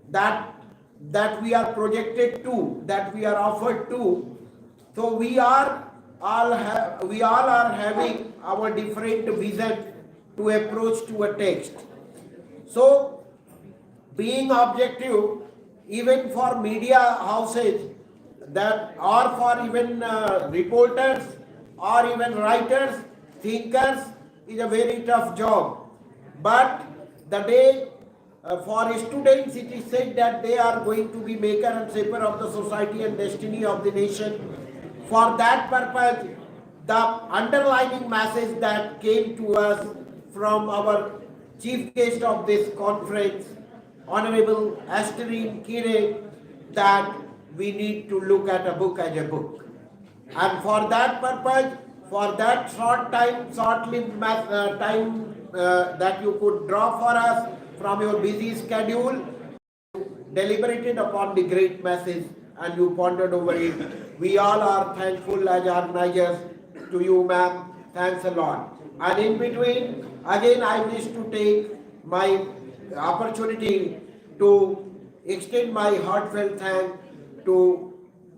that we are projected to, that we are offered to. So we all are having our different vision to approach to a text. So being objective, even for media houses, that or for even reporters or even writers, thinkers, is a very tough job. But the day for students, it is said that they are going to be maker and shaper of the society and destiny of the nation. For that purpose, the underlining message that came to us from our chief guest of this conference, Honorable Esteemed Kire, that we need to look at a book as a book. And for that purpose, for that short lived time that you could draw for us from your busy schedule, deliberated upon the great message and you pondered over it. We all are thankful as organizers to you, ma'am. Thanks a lot. And in between, again, I wish to take my opportunity to extend my heartfelt thanks to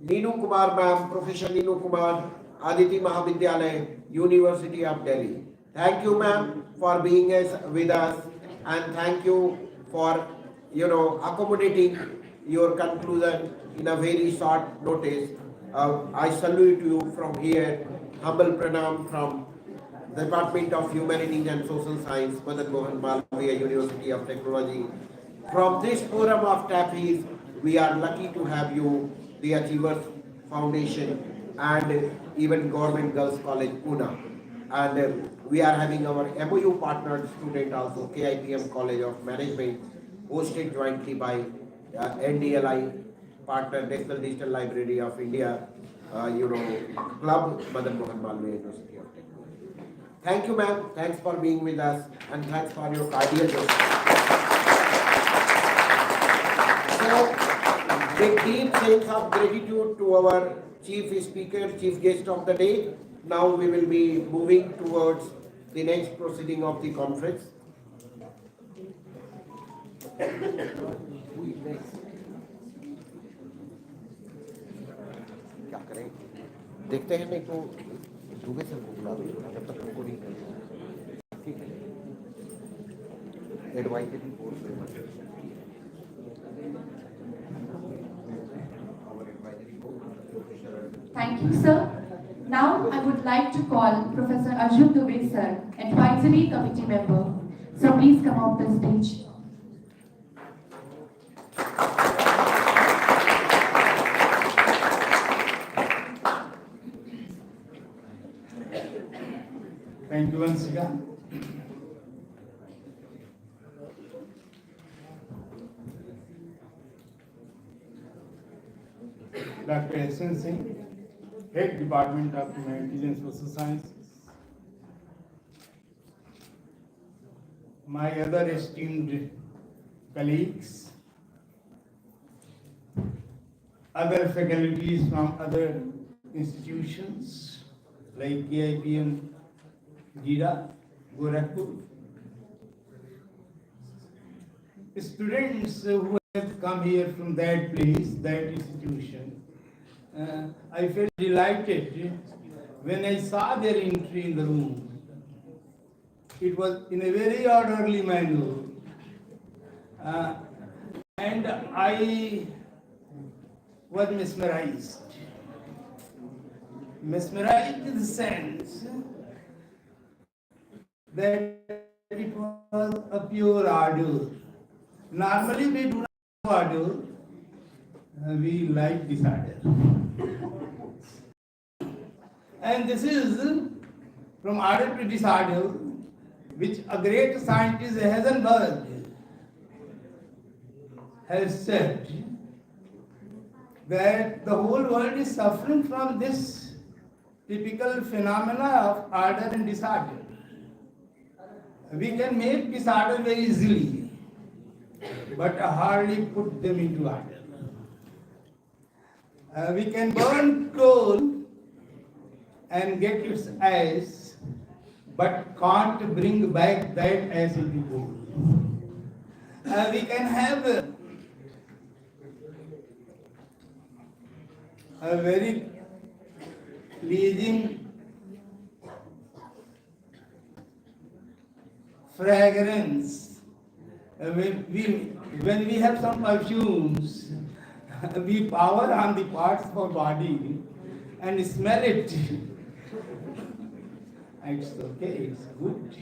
Neenu Kumar ma'am, Professor Neenu Kumar, Aditi Mahavidyalaya, University of Delhi. Thank you, ma'am, for being with us, and thank you for accommodating your conclusion in a very short notice. I salute you from here. Humble pranam from the Department of Humanities and Social Science, Mohan, Malaviya, University of Technology. From this forum of TAFIs, we are lucky to have you, the Achievers Foundation, and even Government Girls College, Pune. And we are having our MOU partner student also, KIPM College of Management, hosted jointly by NDLI partner, National Digital Library of India, Club-Madan Malaviya, University of Technology. Thank you, ma'am. Thanks for being with us, and thanks for your cordial response. So, with deep sense of gratitude to our chief speaker, chief guest of the day, now we will be moving towards the next proceeding of the conference. क्या करें? देखते हैं, नहीं तो दूसरे से बुला दो जब तक उनको नहीं करें. ठीक है. Advisory board Thank you, sir. Now I would like to call Professor Arjun Dubey, sir, Advisory Committee member. So please come off the stage. Thank you, Vansika. Dr. Singh, Head Department of Humanities and Social Sciences. My other esteemed colleagues, other faculties from other institutions like KIPM, GIDA, Gorakhpur, students who have come here from that place, that institution. I felt delighted when I saw their entry in the room. It was in a very orderly manner. And I was mesmerized. Mesmerized in the sense that it was a pure ardor. Normally we do not have ardor, we like disorder. And this is from ardor to disorder, which a great scientist, Heisenberg, has said that the whole world is suffering from this typical phenomena of order and disorder. We can make disorder very easily, but hardly put them into order. We can burn coal and get its ash, but can't bring back that ash into coal. We can have a very pleasing fragrance. When we have some perfumes, we power on the parts of our body and smell it. It's okay, it's good.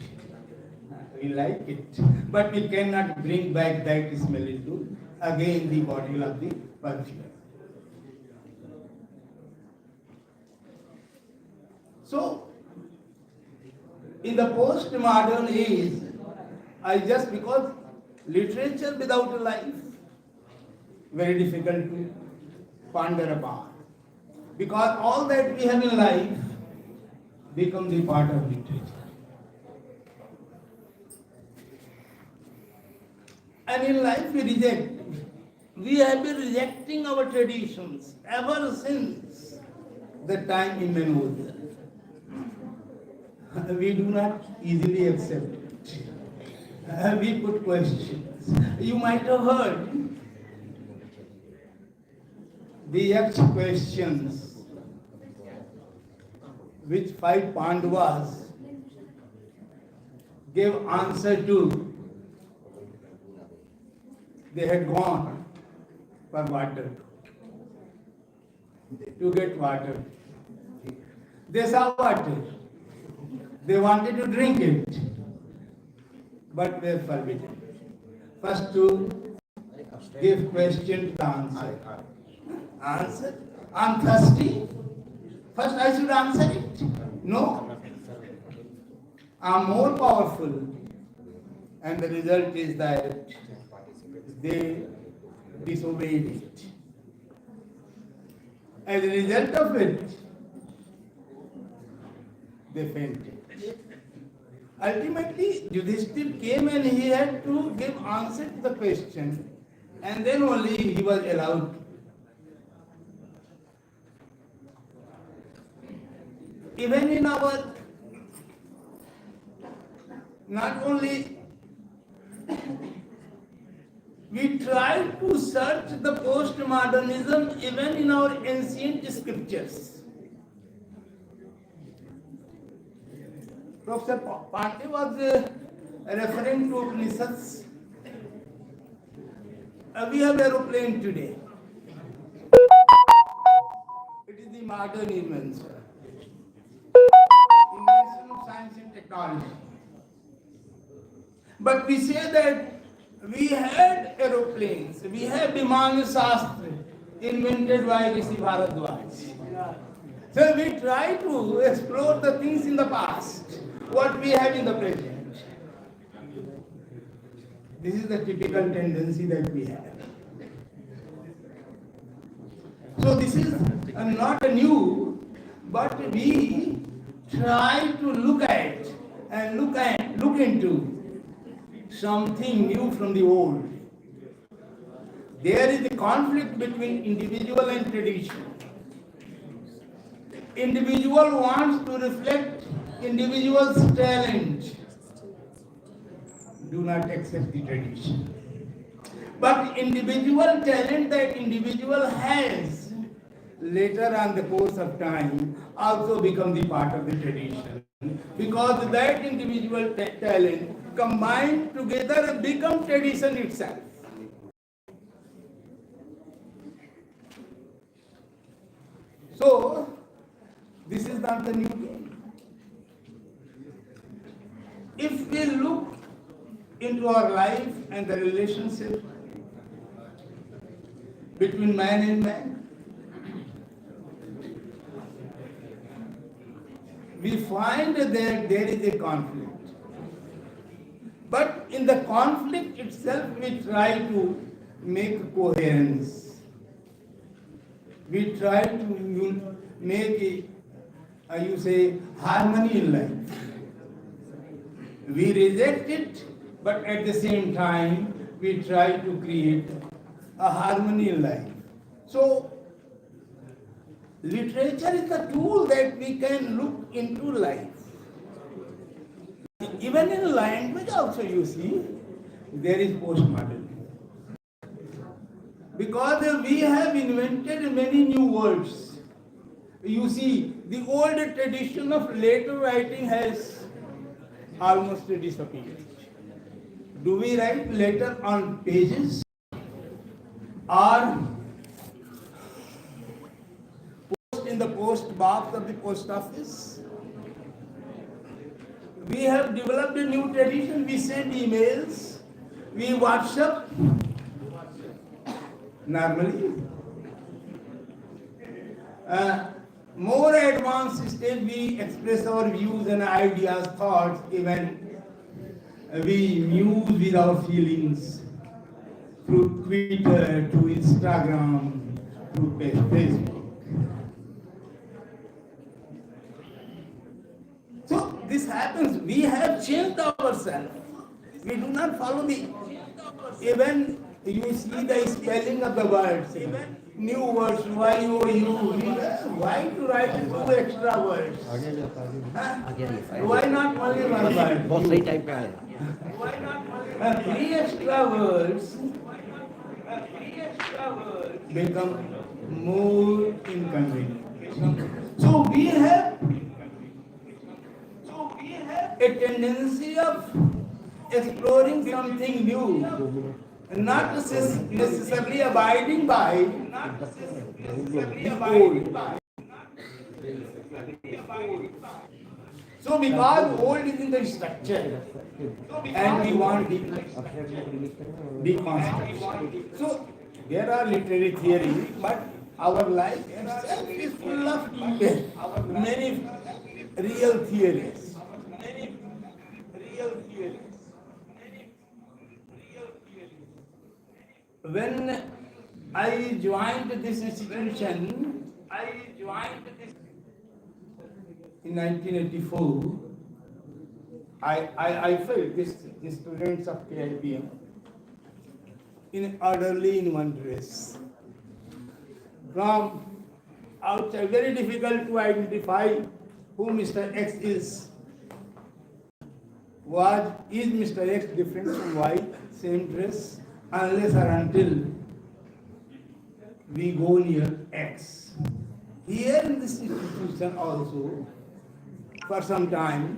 We like it. But we cannot bring back that smell into again the bottle of the perfume. So, in the postmodern age, because literature without a life, very difficult to ponder upon. Because all that we have in life become the part of literature. And in life we have been rejecting our traditions ever since the time immemorial. We do not easily accept it. We put questions. You might have heard the Yaks questions which 5 Pandavas gave answer to. They had gone for water, to get water. They saw water. They wanted to drink it, but were forbidden. First to give question to answer. Answer? I'm thirsty. First I should answer it. No. I'm more powerful. And the result is that they disobeyed it. As a result of it, they fainted. Ultimately, Yudhishthir came and he had to give answer to the question, and then only he was allowed. Even in our, not only we try to search the postmodernism even in our ancient scriptures. Professor Pandey was referring to Upanishads. We have aeroplane today. It is the postmodernism, invention of science and technology. But we say that we had aeroplanes, we have Viman Shastra invented by Rishi Bharadwaj. So we try to explore the things in the past, what we have in the present. This is the typical tendency that we have. So this is not a new, but we try to look at and look into something new from the old. There is a conflict between individual and tradition. Individual wants to reflect individual's talent. Do not accept the tradition. But individual talent that individual has later on the course of time also become the part of the tradition. Because that individual talent combined together become tradition itself. So, this is not the new game. If we look into our life and the relationship between man and man, we find that there is a conflict. But in the conflict itself, we try to make coherence. We try to make harmony in life. We reject it, but at the same time, we try to create a harmony in life. So, literature is the tool that we can look into life. Even in language also you see, there is postmodernism. Because we have invented many new words. You see, the old tradition of letter writing has almost disappeared. Do we write letter on pages or post in the post box of the post office? We have developed a new tradition. We send emails, we WhatsApp normally. More advanced stage, we express our views and ideas, thoughts, even we muse with our feelings through Twitter, through Instagram, through Facebook. So this happens. We have changed ourselves. We do not follow the, even you see the spelling of the words. New words, Y-O-U. Why to write 2 extra words? Why not only one word? Why not 3 extra words become more inconvenient. So we have a tendency of exploring something new, not necessarily abiding by the old. So because old is in the structure and we want deconstruction. So there are literary theories, but our life itself is full of many real theories. When I joined this institution, in 1984, I felt the students of KIPM orderly in one dress. From outside, very difficult to identify who Mr. X is. Is Mr. X different from Y, same dress? Unless or until we go near X. Here in this institution also, for some time,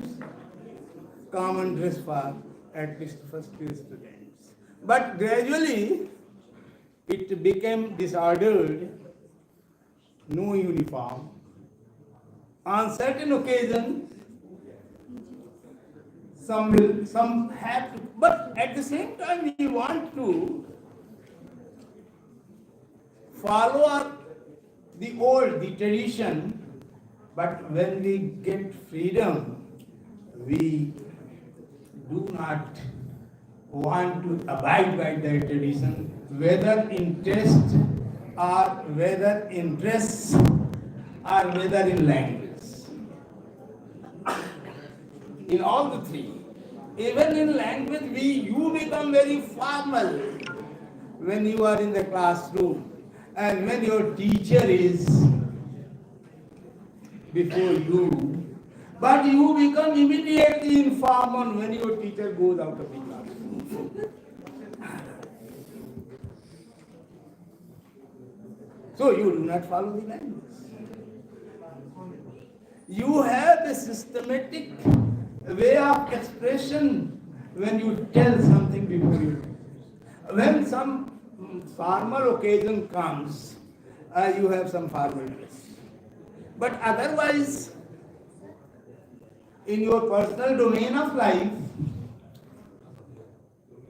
common dress for at least first year students. But gradually, it became disordered, no uniform, On certain occasions, some have to, but at the same time we want to follow the tradition, but when we get freedom, we do not want to abide by the tradition, whether in taste or whether in dress or whether in language. In all the three. Even in language, you become very formal when you are in the classroom and when your teacher is before you. But you become immediately informal when your teacher goes out of the classroom. So you do not follow the language. You have a systematic way of expression when you tell something before you. When some formal occasion comes, you have some formal dress. But otherwise, in your personal domain of life,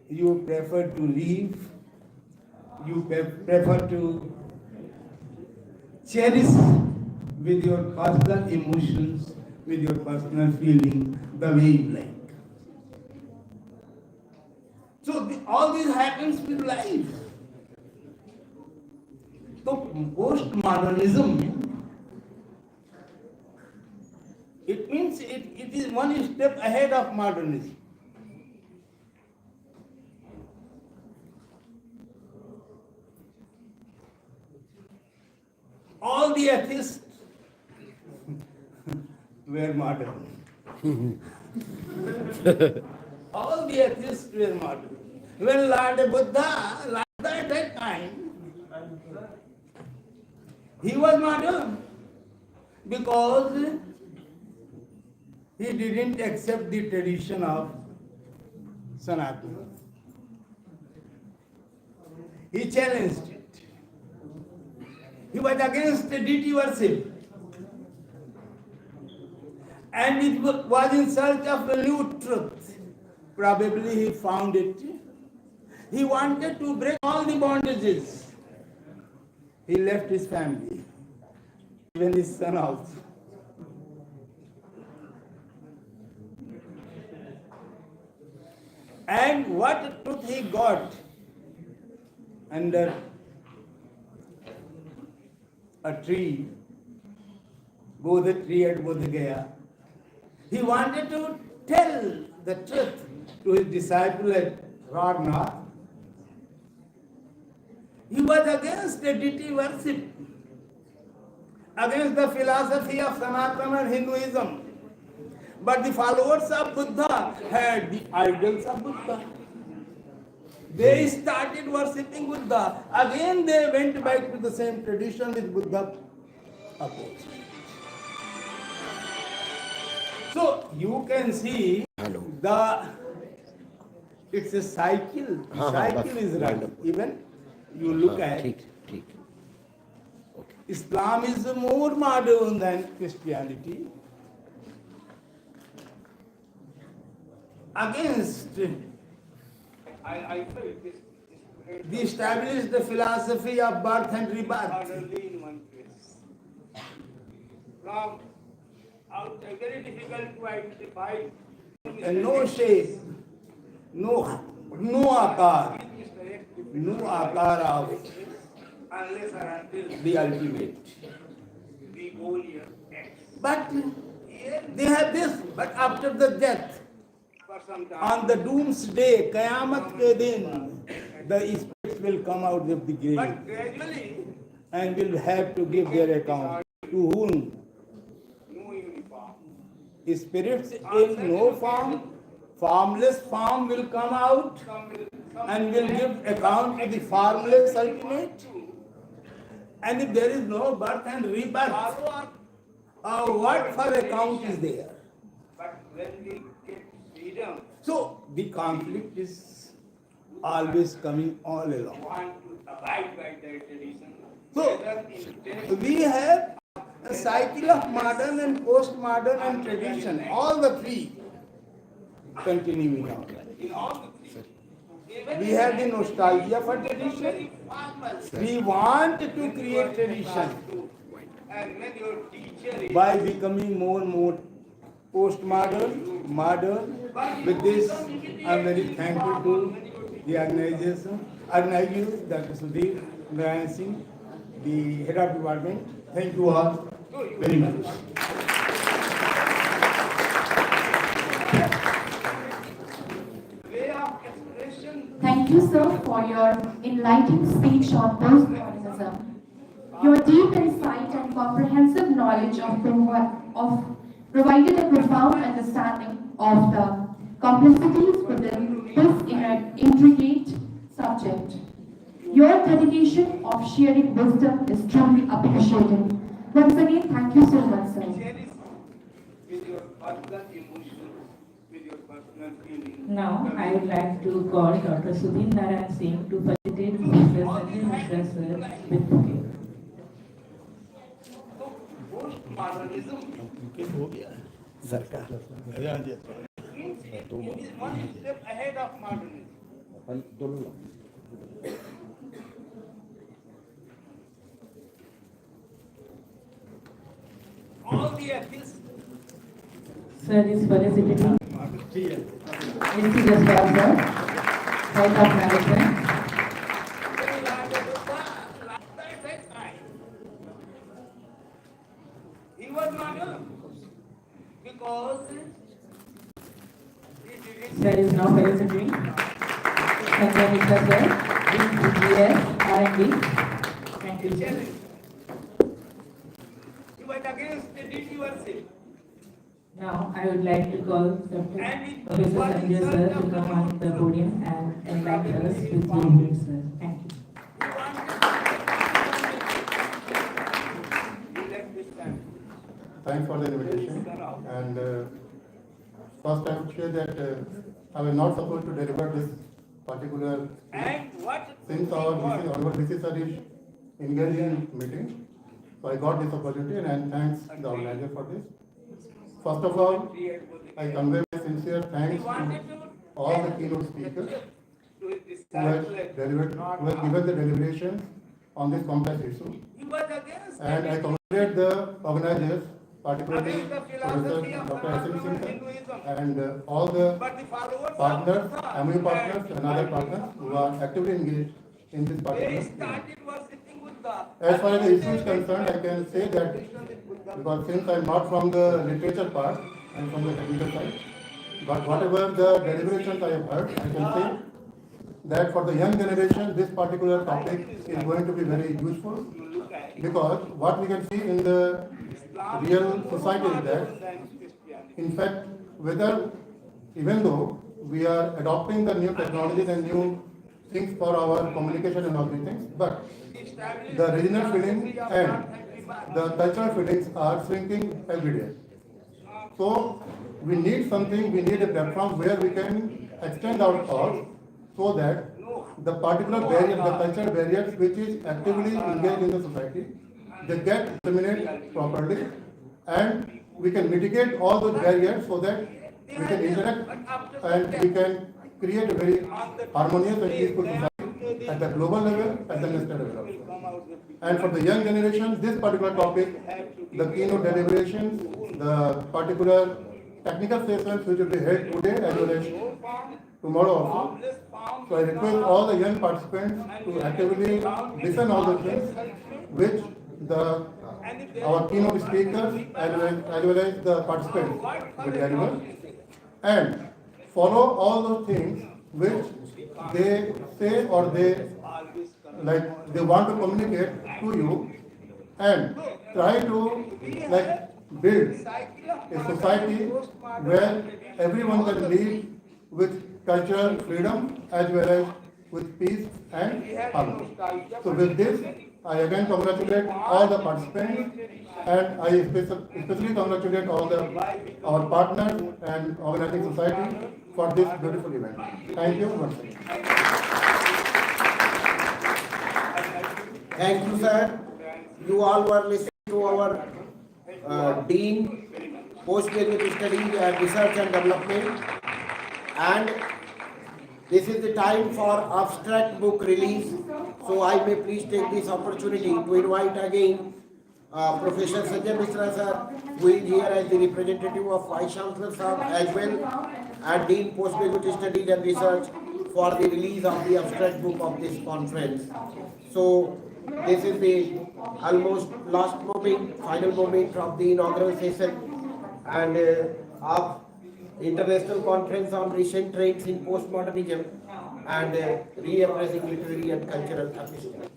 you prefer to live, you prefer to cherish with your personal emotions, with your personal feeling, the way you like. So all this happens with life. So postmodernism, it means it is one step ahead of modernism. All the atheists were modern. All the atheists were modern. When Lord Buddha at that time, he was modern because he didn't accept the tradition of Sanatana. He challenged it. He was against deity worship. And it was in search of a new truth. Probably he found it. He wanted to break all the bondages. He left his family, even his son also. And what truth he got under a tree, Bodha tree at Bodh Gaya. He wanted to tell the truth to his disciple at Ragnar. He was against the deity worship, against the philosophy of Sanatana Hinduism. But the followers of Buddha had the idols of Buddha. They started worshipping Buddha. Again they went back to the same tradition with Buddha opposed. So you can see it's a cycle. The cycle is right. Even you look at Islam is more modern than Christianity. Against they established the philosophy of birth and rebirth. In one place. From very difficult to identify. No shape, no akar of unless and until the ultimate. But they have this, but after the death, on the doomsday, Qayamat ke din, the spirits will come out of the grave. But gradually, and will have to give their account. To whom? No uniform. Spirits in no form, formless form will come out and will give account to the formless ultimate. And if there is no birth and rebirth, what for account is there? But when we get freedom, so the conflict is always coming all along. Want to abide by the tradition. So we have a cycle of modern and postmodern and tradition, all the three continue in our life. We have the nostalgia for tradition. We want to create tradition by becoming more and more postmodern, modern. With this, I'm very thankful to the organizers, Dr. Sudhir, Narayan Singh, the head of department. Thank you all very much. Thank you, sir, for your enlightening speech on postmodernism. Your deep insight and comprehensive knowledge provided a profound understanding of the complexities within this intricate subject. Your dedication of sharing wisdom is truly appreciated. Once again, thank you so much, sir. With your personal emotion, with your personal feeling. Now, I would like to call Dr. Sudhir Narayan Singh to facilitate Professor Sanjay Mishra sir with bouquet. Postmodernism is one step ahead of modernism. All the episteme. Sir is facilitating. Yes, sir. Head of Management. He was modern because Sir is now facilitating. Sanjay Mishra sir, DGS, R&D. Thank you, sir. he was against the dictatorship. Now, I would like to call Professor Sanjay sir to come on the podium and enlighten us with your views, sir. Thank you. Thanks for the invitation. And first, I would say that I was not supposed to deliver this particular since our VC sir is engaged in meeting. So I got this opportunity, and thanks the organizer for this. First of all, I convey my sincere thanks to all the keynote speakers who have given the deliberations on this complex issue. And I congratulate the organizers, particularly Professor Dr. Singh and all the partners, MMU partners and other partners who are actively engaged in this particular issue. As far as the issue is concerned, I can say that because since I am not from the literature part, I am from the technical side, but whatever the deliberations I have heard, I can say that for the young generation, this particular topic is going to be very useful, because what we can see in the real society is that, in fact, whether, even though we are adopting the new technologies and new things for our communication and all these things, but the regional feeling and the cultural feelings are shrinking every day. So we need something, we need a platform where we can extend our thoughts so that the particular barrier, the cultural barriers which is actively engaged in the society, they get eliminated properly, and we can mitigate all those barriers so that we can interact and we can create a very harmonious and peaceful society at the global level, at the national level also. And for the young generation, this particular topic, the keynote deliberations, the particular technical sessions which will be held today as well as tomorrow also. So I request all the young participants to actively listen all the things which our keynote speakers as well as the participants will deliver, and follow all those things which they say or they want to communicate to you, and try to build a society where everyone can live with cultural freedom as well as with peace and harmony. So with this, I again congratulate all the participants, and I especially congratulate all our partners and organizing society for this beautiful event. Thank you once again. Thank you, sir. You all were listening to our Dean, Postgraduate Studies and Research and Development, and this is the time for abstract book release. So I may please take this opportunity to invite again Professor Sanjay Mishra sir, who is here as the representative of Vice Chancellor sir as well, and Dean Postgraduate Studies and Research for the release of the abstract book of this conference. So this is the almost last moment, final moment of the inaugural session and of International Conference on Recent Trends in Postmodernism and Reappraising Literary and Cultural Episteme.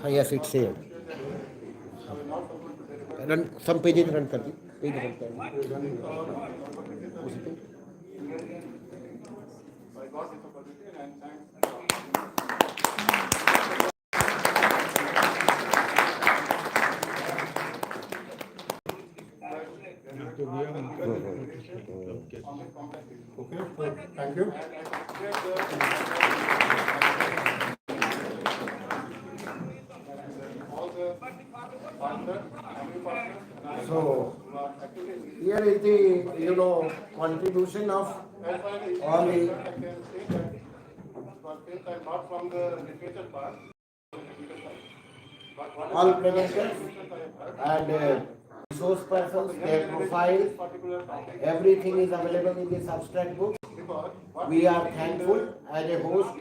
Yes, it's here. Run some pages run kar di. Page run kar di. Okay, thank you. So here is the contribution of all the all presenters and resource persons, their profile, everything is available in this abstract book. We are thankful as a host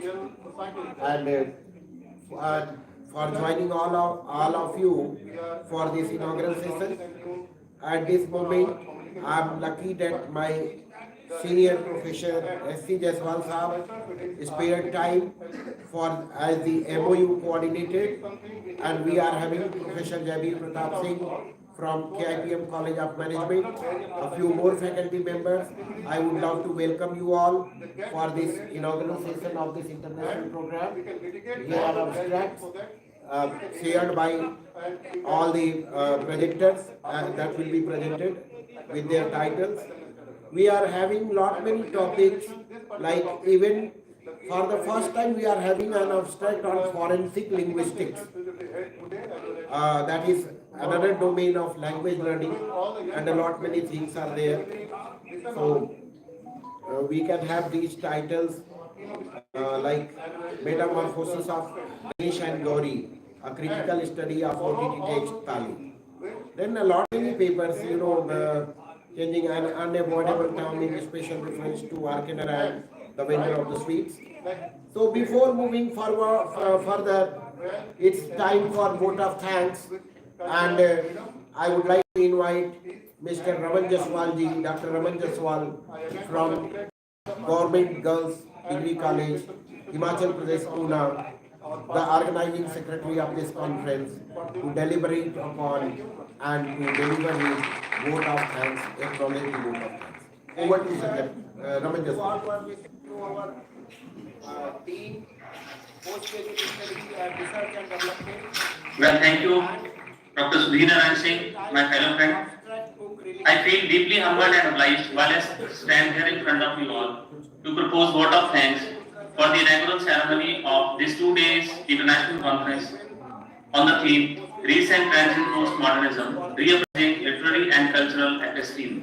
and for joining all of you for this inaugural session. At this moment, I am lucky that my senior professor S.C. Jaiswal Sahab spared time for as the MOU coordinated, and we are having Professor Jabir Pratap Singh from KIPM College of Management, a few more faculty members. I would love to welcome you all for this inaugural session of this international program. Here are abstracts shared by all the projectors that will be presented with their titles. We are having lot many topics, like even for the first time we are having an abstract on forensic linguistics. That is another domain of language learning, and a lot many things are there. So we can have these titles like Metamorphosis of Danish and Gauri, a critical study of OTT text Tali. Then a lot many papers, changing an unavoidable term in special reference to Narayan, the vendor of the sweets. So before moving forward further, it's time for vote of thanks, and I would like to invite Mr. Raman Jaswal Dr. Raman Jaswal from Government Girls Degree College, Himachal Pradesh, Pune, the organizing secretary of this conference, to deliberate upon and to deliver his vote of thanks, acknowledge the vote of thanks. Over to Sudhir, Raman Jaswal. Dean, Postgraduate Studies and Research and Development. Well, thank you, Dr. Sudhir and Singh, my fellow friend. I feel deeply humbled and obliged while I stand here in front of you all to propose vote of thanks for the inaugural ceremony of this 2 days international conference on the theme Recent Trends in Postmodernism, Reappraising Literary and Cultural Episteme.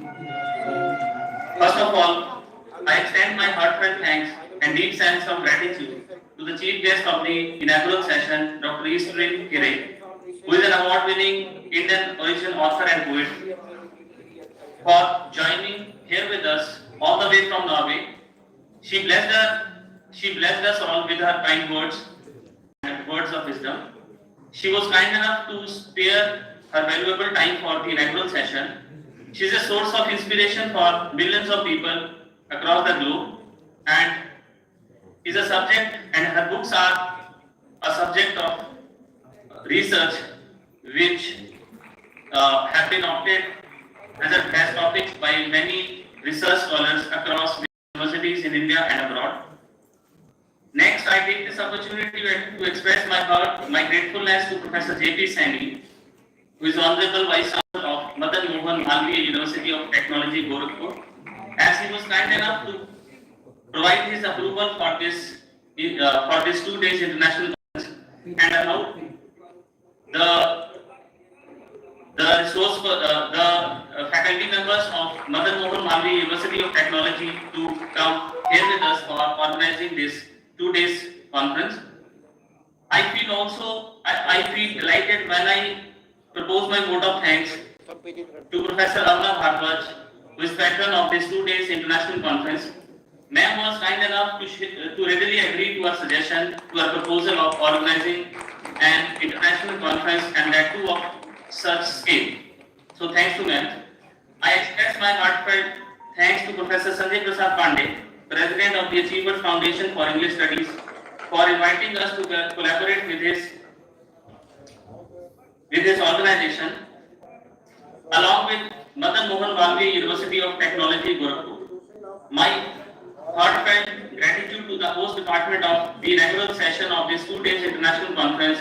First of all, I extend my heartfelt thanks and deep sense of gratitude to the chief guest of the inaugural session, Dr. Episteme, who is an award-winning Indian origin author and poet, for joining here with us all the way from Norway. She blessed us all with her kind words and words of wisdom. She was kind enough to spare her valuable time for the inaugural session. She is a source of inspiration for millions of people across the globe and is a subject, and her books are a subject of research which have been opted as topics by many research scholars across universities in India and abroad. Next, I take this opportunity to express my gratefulness to Professor J.P. Singh, who is Honorable Vice Chancellor of Madan Mohan Malaviya University of Technology, Gorakhpur, as he was kind enough to provide his approval for this 2 days international conference and allow the faculty members of Madan Mohan Malaviya University of Technology to come here with us for organizing this 2 days conference. I feel delighted when I propose my vote of thanks to Professor Bhadohi, who is patron of this 2 days international conference. Ma'am was kind enough to readily agree to our suggestion, to our proposal of organizing an international conference, and that too of such scale. So thanks to ma'am. I express my heartfelt thanks to Professor Sanjay Prasad Pandey, President of the Achievers Foundation for English Studies, for inviting us to collaborate with his organization, along with Madan Mohan Malaviya University of Technology, Gorakhpur. My heartfelt gratitude to the host department of the inaugural session of this 2 days international conference,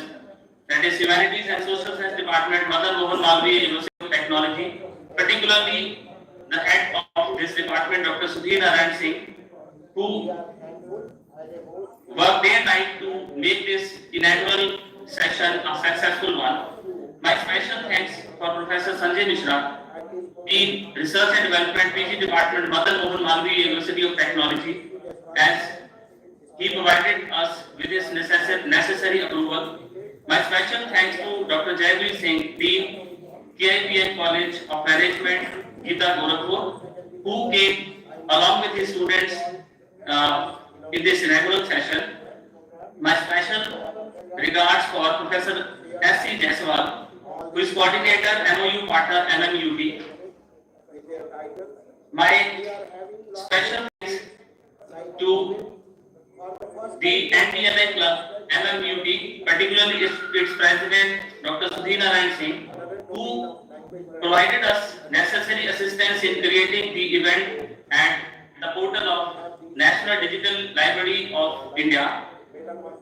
that is Humanities and Social Science Department, Madan Mohan Malaviya University of Technology, particularly the head of this department, Dr. Sudhir Narayan Singh, who worked day and night to make this inaugural session a successful one. My special thanks for Professor Sanjay Mishra, Dean Research and Development, PG Department, Madan Mohan Malaviya University of Technology, as he provided us with his necessary approval. My special thanks to Dr. Jagat Singh, Dean KIPM College of Management, GIDA, Gorakhpur, who came along with his students in this inaugural session. My special regards for Professor S.C. Jaiswal, who is coordinator, MOU partner, MMMUT. My special thanks to the NDMA Club, MMMUT, particularly its president, Dr. Sudhir Narayan Singh, who provided us necessary assistance in creating the event and the portal of National Digital Library of India.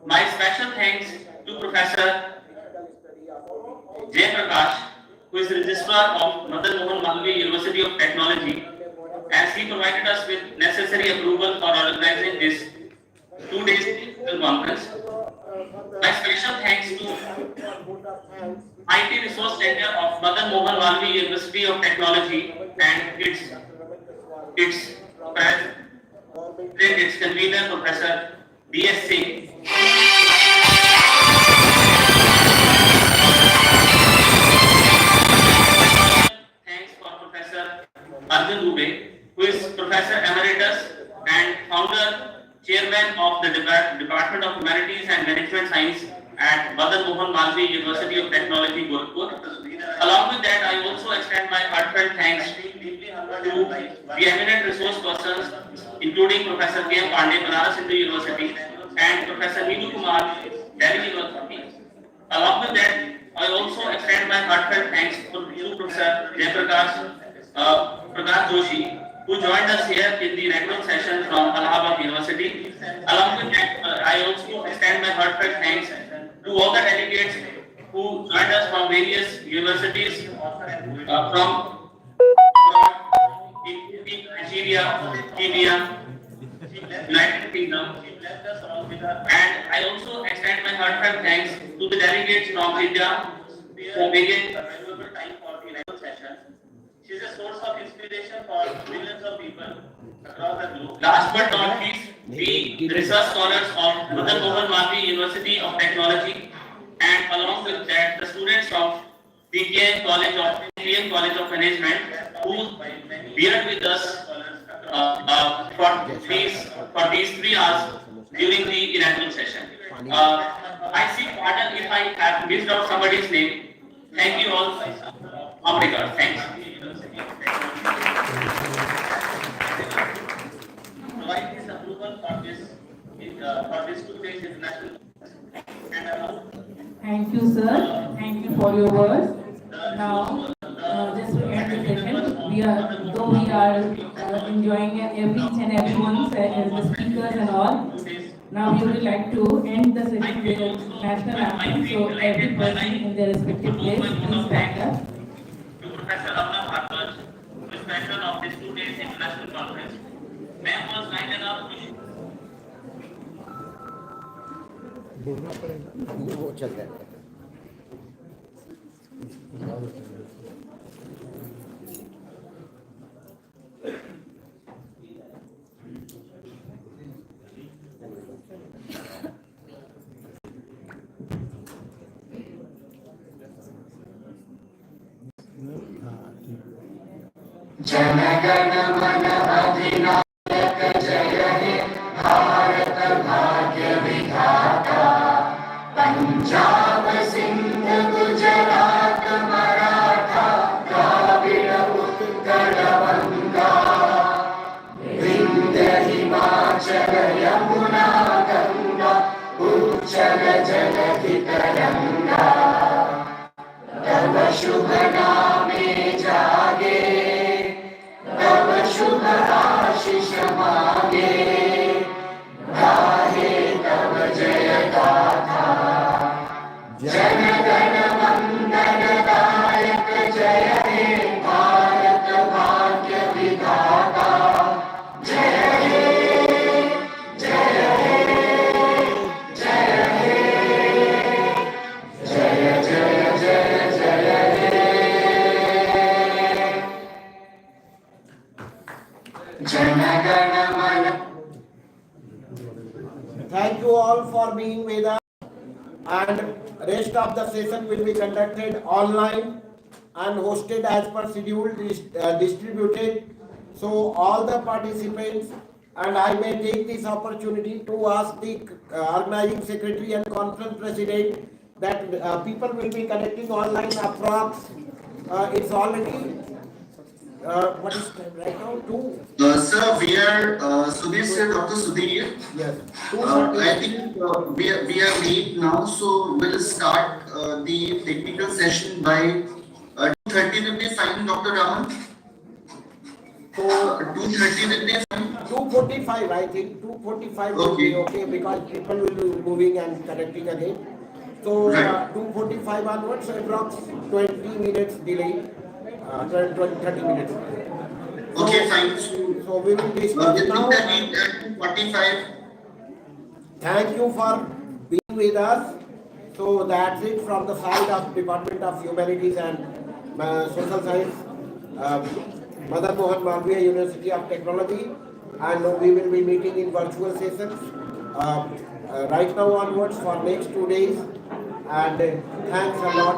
My special thanks to Professor Jagat, who is Registrar of Madan Mohan Malaviya University of Technology, as he provided us with necessary approval for organizing this 2 days conference. My special thanks to IT Resource Center of Madan Mohan Malaviya University of Technology and its convener, Professor B.S. Singh. Thanks for Professor Arjun Dubey, who is Professor Emeritus and founder, Chairman of the Department of Humanities and Management Science at Madan Mohan Malaviya University of Technology, Gorakhpur. Along with that, I also extend my heartfelt thanks to the eminent resource persons, including Professor K.M. Pandey, Banaras Hindu University, and Professor Neetu Kumar, Delhi University. Along with that, I also extend my heartfelt thanks to Professor Prakash Joshi, who joined us here in the inaugural session from Allahabad University. Along with that, I also extend my heartfelt thanks to all the delegates who joined us from various universities from Nigeria, Kenya, United Kingdom, and I also extend my heartfelt thanks to the delegates from India who made a valuable time for the inaugural session. She is a source of inspiration for millions of people across the globe. Last but not least, we research scholars of Mohan Malaviya University of Technology, and along with that, the students of KIPM College of Management, who bear with us for these 3 hours during the inaugural session. I seek pardon if I have missed out somebody's name. Thank you all. Oh my God, thanks. Provide this approval for this 2 days international. Thank you, sir. Thank you for your words. Now, just to end the session, we are enjoying each and everyone's the speakers and all. Now we would like to end the session with national anthem. So every person in their respective place, please stand up. To Professor Bhadohi, who is patron of this 2 days international conference. Ma'am was kind enough to वो चल रहा है. जन गण मन अधिनायक जय हे भारत भाग्य विधाता पंजाब सिंध गुजरात मराठा द्राविड़ उत्कल बंगा विंध्य हिमाचल यमुना गंगा उच्चल जलधि तरंगा तव शुभ नामे जागे तव शुभ आशीष मांगे गाहे तव जय गाथा जन गण मंगल दायक जय हे भारत भाग्य विधाता जय हे जय हे जय हे जय जय जय जय हे जन गण मन. Thank you all for being with us, and rest of the session will be conducted online and hosted as per schedule, distributed. So all the participants, and I may take this opportunity to ask the organizing secretary and conference president that people will be connecting online approx. It's already what is time right now? 2. Sir, we are Sudhir, sir, Dr. Sudhir. Yes. I think we are late now, so we'll start the technical session by 2:30 will be fine, Dr. Raman. So 2:30 will be fine. 2:45, I think 2:45 will be okay because people will be moving and connecting again. So 2:45 onwards, approx 20 minutes delay, 30 minutes. Okay, fine. So we will discuss now. 2:45. Thank you for being with us. So that's it from the side of Department of Humanities and Social Science, Mother Mohan Malaviya University of Technology, and we will be meeting in virtual sessions right now onwards for next 2 days. And thanks a lot.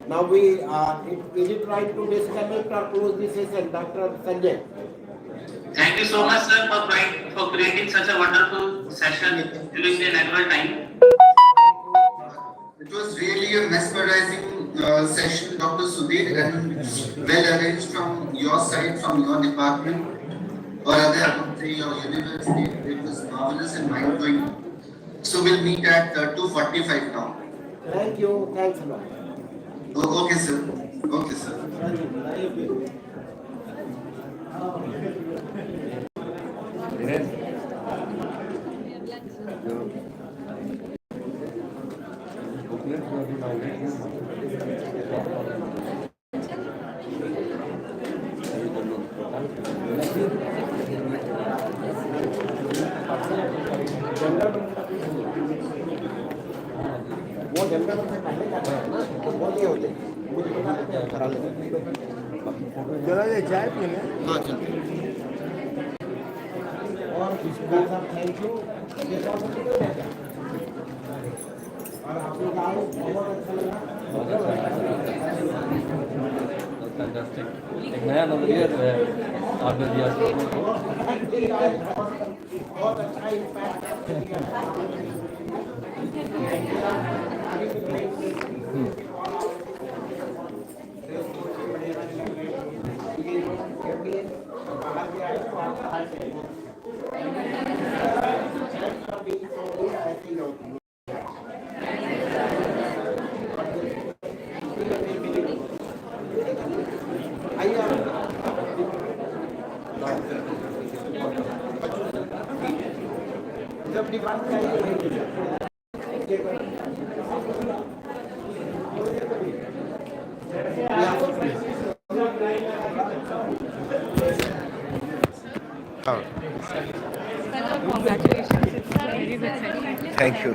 Now is it right to disconnect or close this session, Dr. Sanjay? Thank you so much, sir, for creating such a wonderful session during the annual time. It was really a mesmerizing session, Dr. Sudhir, and well arranged from your side, from your department, or rather, I would say your university. It was marvelous and mind-blowing. So we'll meet at 2:45 now. Thank you. Thanks a lot. Oh, okay, sir. Okay, sir. वो general में पहले का है ना, तो बहुत ही होते मुझे बता देते हैं करा लेते जरा ये चाय पीने. हाँ चलते. और थैंक यू। और आप लोग आओ, बहुत अच्छा लगा। एक नया नजरिया जो है आपने दिया बहुत अच्छा इम्पैक्ट जब डिमांड थैंक यू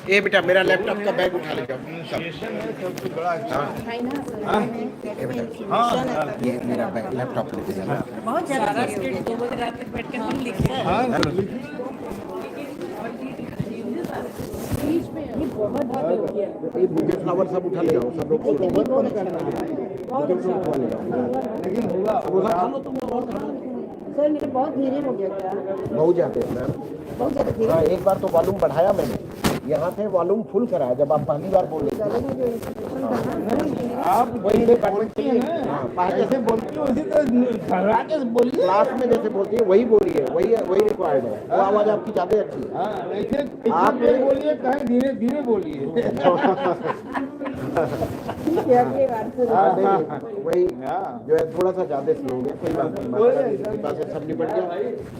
ये बेटा मेरा लैपटॉप का बैग उठा ले जाओ। ये मेरा बैग लैपटॉप लेके जाना। बहुत ज्यादा दो बजे रात तक बैठ के हम लिखे ये बुके फ्लावर सब उठा ले जाओ, सब लोग सर मेरा बहुत धीरे हो गया क्या? बहुत ज्यादा है मैम, बहुत ज्यादा धीरे। हाँ एक बार तो वॉल्यूम बढ़ाया मैंने, यहाँ से वॉल्यूम फुल कराया जब आप पहली बार बोल रहे थे। आप वही डिपार्टमेंट की है ना, जैसे बोलती हो उसी तरह के बोलिए। क्लास में जैसे बोलती है वही बोलिए, वही रिक्वायर्ड है। वो आवाज आपकी ज्यादा अच्छी है। आप बोलिए, कहीं धीरे धीरे बोलिए। वही जो है थोड़ा सा ज्यादा स्लो हो गया, कोई बात नहीं, सब निपट गया।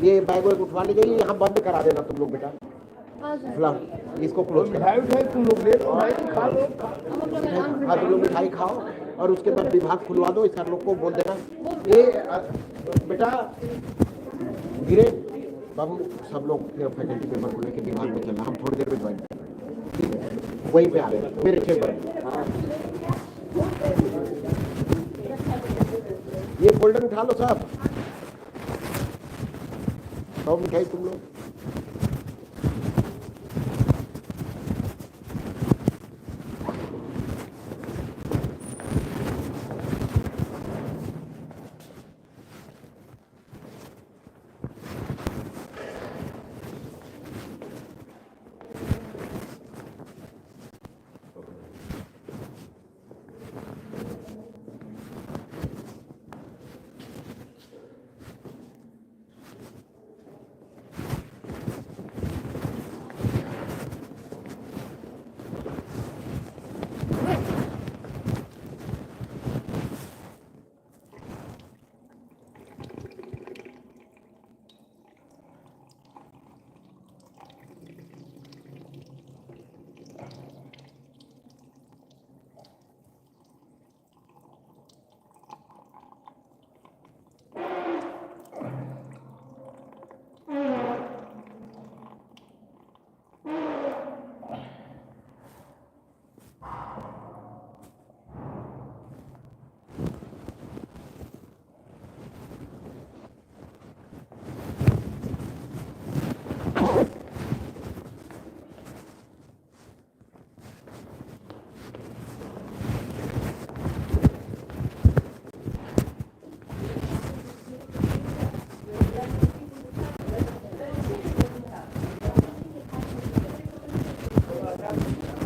ये बैग वैग उठवा ले जाइए, यहाँ बंद करा देना तुम लोग बेटा। इसको क्लोज तुम लोग ले लो, खा लो। हाँ तुम लोग मिठाई खाओ और उसके बाद विभाग खुलवा दो। सर लोग को बोल देना ये बेटा धीरे बाबू सब लोग फैकल्टी पेपर को लेकर विभाग में चलना, हम थोड़ी देर में ज्वाइन वहीं पे आ रहे हैं मेरे चेम्बर। ये फोल्डर उठा लो साहब, खाओ मिठाई तुम लोग।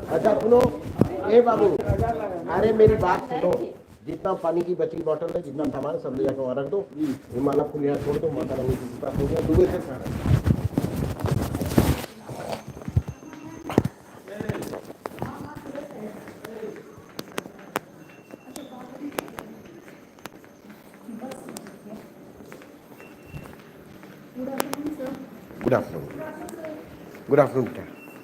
अच्छा सुनो ए बाबू, अरे मेरी बात सुनो, जितना पानी की बची बोतल है, जितना सामान सब ले जाकर वहाँ रख दो। ये माला फूल यहाँ छोड़ दो, माता रानी की कृपा हो गया, दुबई से सारा। गुड आफ्टरनून बेटा।